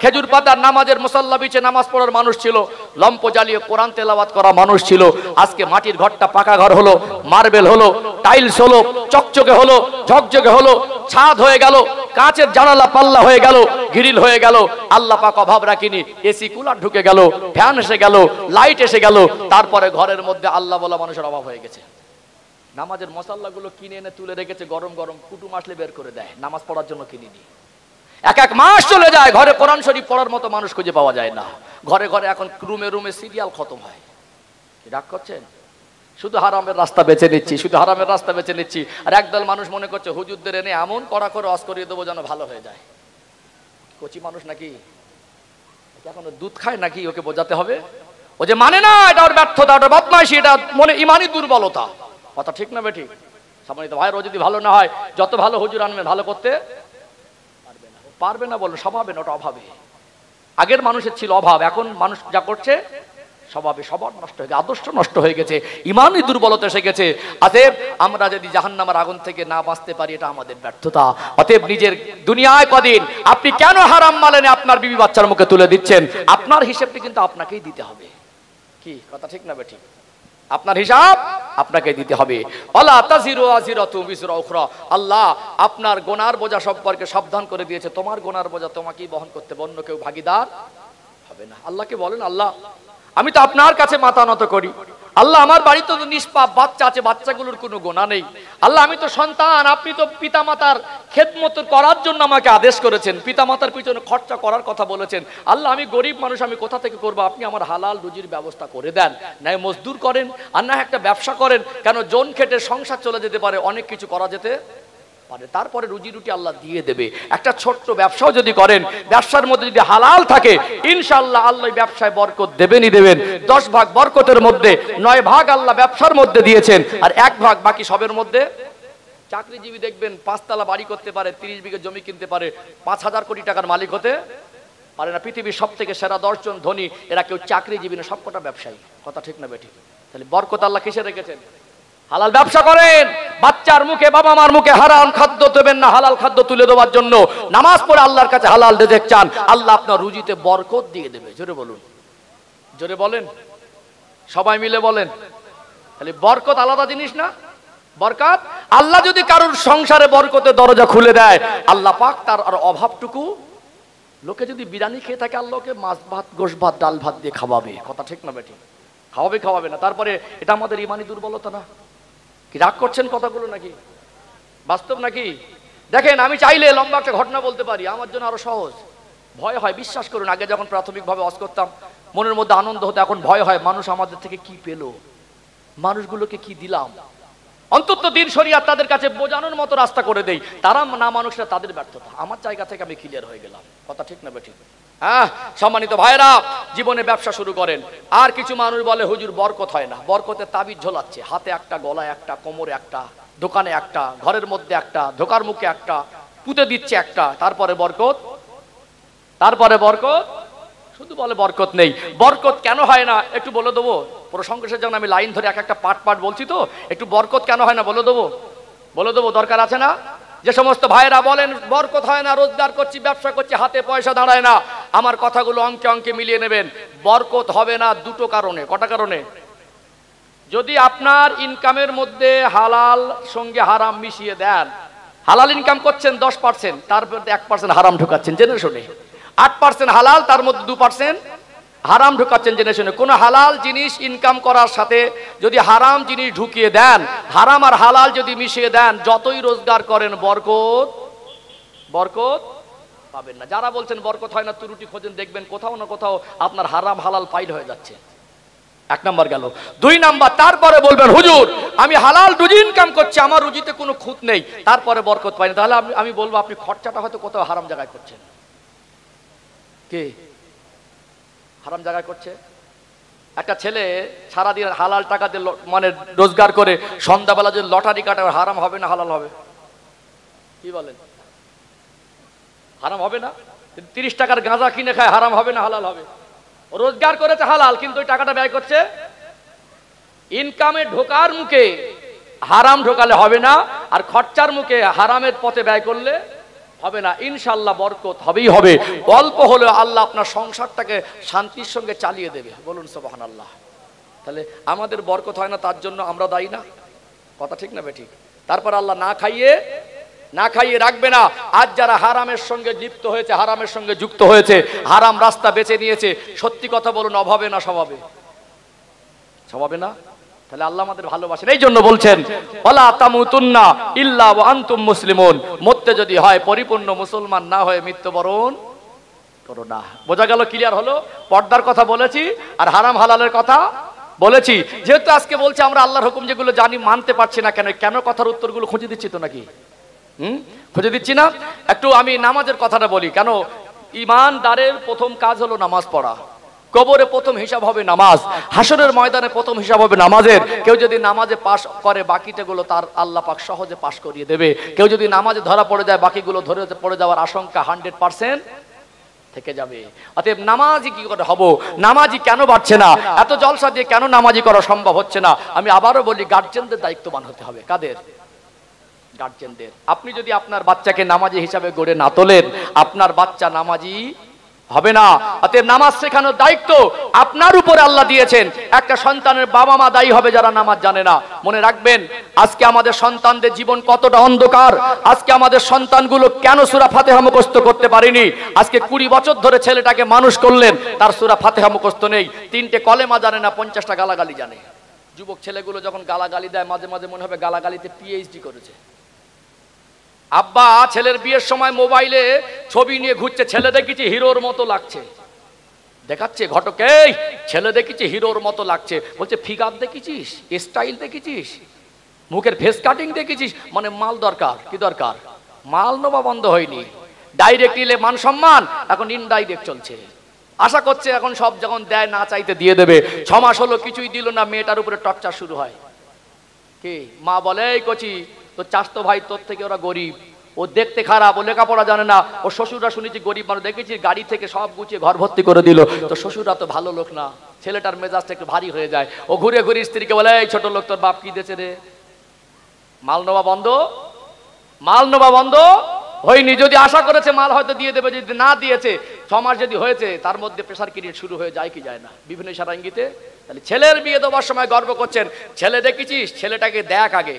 Speaker 1: খেজুর পাতার নামাজের মুসাল্লা বিছে নামাজ পড়ার মানুষ ছিল, লম্প জ্বালিয়ে কোরআন তেলাওয়াত করা মানুষ ছিল। আজকে মাটির ঘরটা পাকা ঘর হলো, মার্বেল হলো, টাইলস হলো, চকচকে হলো, ঝকঝকে হলো, ছাদ হয়ে গেল, কাঁচের জানালা পাল্লা হয়ে গেল, গ্রিল হয়ে গেল। আল্লাহ পাক অভাব রাখিনি, এসি কুলার ঢুকে গেল, ফ্যান এসে গেল, লাইট এসে গেল, তারপরে ঘরের মধ্যে আল্লাহ বলা মানুষের অভাব হয়ে গেছে। নামাজের মশাল্লাগুলো কিনে এনে তুলে রেখেছে, গরম গরম কুটুম আসলে বের করে দেয়, নামাজ পড়ার জন্য কিনিনি। এক মাস চলে যায়, ঘরে কোরআন শরীফ পড়ার মতো মানুষ খুঁজে পাওয়া যায় না। ঘরে ঘরে এখন রুমে সিরিয়াল খতম হয়। রাগ করছেন? শুধু হারামের রাস্তা বেছে নিচ্ছি, আর একদল মানুষ মনে করছে হুজুরদের এনে এমন কড়া করে ওয়াজ করিয়ে দেবো যেন ভালো হয়ে যায়। কচি মানুষ নাকি, এখন দুধ খায় নাকি, ওকে বোঝাতে হবে? ও যে মানে না, এটা ওর ব্যর্থতা, ওটা বদমাইশি, এটা মনে ইমানি দুর্বলতা। কথা ঠিক না বেঠিক? সম্মানিত ভাই, ও যদি ভালো না হয়, যত ভালো হুজুর আনবেন ভালো করতে পারবে না বললো, স্বভাবে না, ওটা অভাবে। আগের মানুষের ছিল অভাব, এখন মানুষ যা করছে স্বভাবে, স্বভাব নষ্ট হয়ে গেছে, আদর্শ নষ্ট হয়ে গেছে, ইমানই দুর্বলতা এসে গেছে। অতএব আমরা যদি জাহান্নামের আগুন থেকে না বাঁচতে পারি, এটা আমাদের ব্যর্থতা। অতএব নিজের দুনিয়ায় কদিন আপনি কেন হারাম মালেনে আপনার বিবি বাচ্চার মুখে তুলে দিচ্ছেন, আপনার হিসেবটি কিন্তু আপনাকেই দিতে হবে। কি কথা ঠিক না বেঠিক? আপনার হিসাব আপনাকে দিতে হবে। ওয়ালা তাজিরু আজিরাতু বিজরা উখরা। আল্লাহ আপনার গুনার বোঝা সম্পর্কে সাবধান করে দিয়েছে, তোমার গুনার বোঝা তোমাকেই বহন করতে, অন্য কেউ ভাগীদার হবে না। আল্লাহকে বলেন, আল্লাহ আমি তো আপনার কাছে মাথা নত করি, আল্লাহ আমার বাড়িতে তো নিষ্পাপ বাচ্চা আছে, বাচ্চাগুলোর কোনো গুনাহ নেই। আল্লাহ আমি তো সন্তান, আপনি তো পিতামাতার খেদমত করার জন্য আমাকে আদেশ করেছেন, পিতামাতার পিছনে খরচা করার কথা বলেছেন। আল্লাহ আমি গরিব মানুষ, আমি কোথা থেকে করবো? আপনি আমার হালাল রুজির ব্যবস্থা করে দেন। নাই মজদুর করেন আর না একটা ব্যবসা করেন, কেন জন খেটে সংসার চলে যেতে পারে, অনেক কিছু করা যেতে পারে, তারপরে রুজি রুটি আল্লাহ দিয়ে দেবে। একটা ছোট্ট ব্যবসাও যদি করেন, ব্যবসার মধ্যে যদি হালাল থাকে, ইনশাআল্লাহ আল্লাহ ব্যবসায় বরকত দেবেনই দেবেন। 10 ভাগ বরকতের মধ্যে 9 ভাগ আল্লাহ ব্যবসার মধ্যে দিয়েছেন, আর 1 ভাগ বাকি সবের মধ্যে। চাকরিজীবী দেখবেন 5 তলা বাড়ি করতে পারে, 30 বিঘা জমি কিনতে পারে, 5,000 কোটি টাকার মালিক হতে পারে না। পৃথিবীর সব থেকে সেরা 10 জন ধনী এরা কেউ চাকরিজীবী না, সবকটা ব্যবসায়ী। কথা ঠিক না বেঠিক? তাহলে বরকত আল্লাহ কিসে রেখেছেন? হালাল ব্যবসা করেন। বাচ্চার মুখে, বাবা মার মুখে হারাম খাদ্য দেবেন না, হালাল খাদ্য তুলে দেওয়ার জন্য নামাজ পড়ে আল্লাহর কাছে হালাল রিজিক চান, আল্লাহ আপনার রুজিতে বরকত দিয়ে দেবে। জোরে বলুন, জোরে বলেন, সবাই মিলে বলেন। তাহলে বরকত আলাদা জিনিস না? বরকত আল্লাহ যদি কারোর সংসারে বরকতের দরজা খুলে দেয়, আল্লাহ পাক তার আর অভাবটুকু, লোকে যদি বিরিয়ানি খেয়ে থাকে, আল্লাহকে মাছ ভাত, গোশ ভাত, ডাল ভাত দিয়ে খাওয়াবে। কথা ঠিক না বেঠিক? খাওয়াবে না। তারপরে এটা আমাদের ইমানি দুর্বলতা না? কি রাগ করছেন কথাগুলো নাকি? বাস্তব নাকি? দেখেন, আমি চাইলে লম্বা একটা ঘটনা বলতে পারি, আমার জন্য আরো সহজ। ভয় হয়, বিশ্বাস করুন। আগে যখন প্রাথমিকভাবে ওয়াজ করতাম মনের মধ্যে আনন্দ হতো, এখন ভয় হয় মানুষ আমাদের থেকে কি পেল, মানুষগুলোকে কি দিলাম। অন্তত দিন শরিয়াত তাদের কাছে বোঝানোর মতো রাস্তা করে দেই, তারা না মানুষরা তাদের ব্যর্থতা। আমার জায়গা থেকে আমি ক্লিয়ার হয়ে গেলাম। কথা ঠিক না বেঠিক? হ্যাঁ, সম্মানিত ভাইরা, জীবনে ব্যবসা শুরু করেন। আর কিছু মানুষ বলে হুজুর বরকত হয় না, বরকতের তাবিজ ঝোলাচ্ছে, হাতে একটা, গলায় একটা, কোমরে একটা, দোকানে একটা, ঘরের মধ্যে একটা, ধোকার মুখে একটা, পুঁতে দিচ্ছে একটা, তারপরে বরকত, শুধু বলে বরকত নেই। বরকত কেন হয় না একটু বলে দেবো? প্রসঙ্গের জন্য আমি লাইন ধরে এক একটা পার্ট বলছি, তো একটু বরকত কেন হয় না বলে দেবো, দরকার আছে না? যে সমস্ত ভাইরা বলেন বরকত হয় না, রোজগার করছি, ব্যবসা করছি, হাতে পয়সা দাঁড়ায় না, আমার কথাগুলো অঙ্কে অঙ্কে মিলিয়ে নেবেন। বরকত হবে না দুটো কারণে। কটা কারণে? যদি আপনার ইনকামের মধ্যে হালাল সঙ্গে হারাম মিশিয়ে দেন, হালাল ইনকাম করছেন 10%, তার মধ্যে 1% হারাম ঢুকাচ্ছেন জেনে শুনে, 8% হালাল, তার মধ্যে 2% হারাম ঢুকাচ্ছেন জেনে শুনে। কোন হালাল জিনিস ইনকাম করার সাথে যদি হারাম জিনিস ঢুকিয়ে দেন, হারাম আর হালাল যদি মিশিয়ে দেন, যতই রোজগার করেন বরকত পাবেন না। যারা বলছেন বরকত হয় না, ত্রুটি খোঁজেন, দেখবেন কোথাও না কোথাও আপনার হারাম হালাল পাইল হয়ে যাচ্ছে। 1 নাম্বার গেল। 2 নাম্বার, তারপরে বলবেন হুজুর আমি হালাল রুজি ইনকাম করছি, আমার রুজিতে কোনো খুঁত নেই, তারপরে বরকত পাই না। তাহলে আমি বলবো আপনি খরচাটা হয়তো কোথাও হারাম জায়গায় করছেন। কে হারাম জায়গায় করছে? একটা ছেলে সারাদিন হালাল টাকা দিয়ে মানে রোজগার করে সন্ধ্যাবেলা যদি লটারি কাটে, হারাম হবে না হালাল হবে? কি বলেন? হারাম হবে না? 30 টাকার গাঁজা কিনে খায়, হারাম হবে না হালাল হবে? রোজগার করেছে হালাল, কিন্তু ওই টাকাটা ব্যয় করছে ইনকামে ঢোকার মুখে, হারাম ঢোকালে হবে না, আর খরচার মুখে হারামের পথে ব্যয় করলে হবে না। ইনশাআল্লাহ বরকত হবেই হবে। অল্প হলেও আল্লাহ আপনার সংসারটাকে শান্তির সঙ্গে চালিয়ে দেবে। বলুন সুবহানাল্লাহ। তাহলে আমাদের বরকত হয় না, তার জন্য আমরা দায়ী না? কথা ঠিক না বেঠিক? তারপর আল্লাহ না খাইয়ে রাখবে না। আজ যারা হারামের সঙ্গে লিপ্ত হয়েছে, হারামের সঙ্গে যুক্ত হয়েছে, হারাম রাস্তা বেছে নিয়েছে, সত্যি কথা বলুন, অভাবে না স্বভাবে না? তাহলে আল্লাহ আমাদের ভালোবাসেন, এই জন্য বলছেন ওয়ালা তামুতুন্না ইল্লা ওয়া আনতুম মুসলিমুন। মরতে যদি হয় পরিপূর্ণ মুসলমান না হয়ে মৃত্যুবরণ করো না। বোঝা গেল? ক্লিয়ার হলো? পর্দার কথা বলেছি আর হারাম হালালের কথা বলেছি। যেহেতু আজকে বলছি আমরা আল্লাহর হুকুম যেগুলো জানি মানতে পারছি না, কেন কথার উত্তরগুলো খুঁজে দিচ্ছি তো নাকি? খুঁজে দিচ্ছি না? একটু আমি নামাজের কথাটা বলি। কেন? ঈমানদারের প্রথম কাজ হলো নামাজ পড়া। কবরে প্রথম হিসাব হবে নামাজ, হাসরের ময়দানে প্রথম হিসাব হবে নামাজের। কেউ যদি নামাজে পাশ করে, বাকিটাগুলো তার আল্লাহ পাক সহজে পাশ করিয়ে দেবে। কেউ যদি নামাজে ধরা পড়ে যায়, বাকিগুলো ধরে পড়ে যাওয়ার আশঙ্কা 100% থেকে যাবে। অতএব নামাজি কি করে হব? নামাজি কেন বাড়ছে না? এত জলসা দিয়ে কেন নামাজি করা সম্ভব হচ্ছে না? আমি আবারও বলি, গার্জেনদের দায়িত্ববান হতে হবে। কাদের? গার্জেনদের। আপনি যদি আপনার বাচ্চাকে নামাজি হিসাবে গড়ে না তোলেন, আপনার বাচ্চা নামাজি হবে না। অতএব নামাজ শেখানোর দায়িত্ব আপনার উপরে আল্লাহ দিয়েছেন। একটা সন্তানের বাবা মা দায়ী হবে যারা নামাজ জানে না। মনে রাখবেন, আজকে আমাদের সন্তানদের জীবন কতটা অন্ধকার। আজকে আমাদের সন্তানগুলো কেন সূরা ফাতিহা মুখস্থ করতে পারেনি? আজকে 20 বছর ধরে ছেলেটাকে মানুষ করলেন, তার সূরা ফাতিহা মুখস্থ নেই, 3টে কলেমা জানে না, 50টা গালাগালি জানে। যুবক ছেলেগুলো যখন গালাগালি দেয় মাঝে মাঝে মনে হবে গালাগালিতে পিএইচডি করেছে। আব্বা ছেলের বিয়ের সময় মোবাইলে ছবি নিয়ে ঘুরছে, ছেলে দেখেছি হিরোর মতো লাগছে, দেখাচ্ছে ঘটকে, এই ছেলে দেখেছি হিরোর মতো লাগছে, বলছে ফিগার দেখেছিস, স্টাইল দেখেছিস, মুখের ফেস কাটিং দেখেছিস, মানে মাল দরকার। কি দরকার? মাল নেওয়া বন্ধ হয়নি, ডাইরেক্ট নিলে মান সম্মান, এখন ইনডাইরেক্ট চলছে। আশা করছে এখন সব যখন দেয় না চাইতে দিয়ে দেবে। 6 মাস হলো কিছুই দিল না, মেয়েটার উপরে টর্চার শুরু হয়। কি মা বলে, এই কচি তোর চাচতো ভাই তোর থেকে ওরা গরিব, ও দেখতে খারাপ, ও লেখাপড়া জানে না, ও শ্বশুররা শুনেছি গরিব মানুষ, দেখেছি গাড়ি থেকে সব গুছিয়ে ঘর ভর্তি করে দিল, তো শ্বশুররা তো ভালো লোক না। ছেলেটার মেজাজটা একটু ভারী হয়ে যায়, ও ঘুরে ঘুরে স্ত্রীকে বলে, এই ছোট লোক তোর বাপ কি দিয়েছে রে? মাল নেওয়া বন্ধ, মাল নেওয়া বন্ধ হয়নি। যদি আশা করেছে মাল হয়তো দিয়ে দেবে, যদি না দিয়েছে 6 মাস যদি হয়েছে তার মধ্যে প্রেসার ক্রিয়েট শুরু হয়ে যায় কি যায় না বিভিন্ন ইশারা ইঙ্গিতে। তাহলে ছেলের বিয়ে দেওয়ার সময় গর্ব করছেন, ছেলে দেখেছিস, ছেলেটাকে দেখ আগে।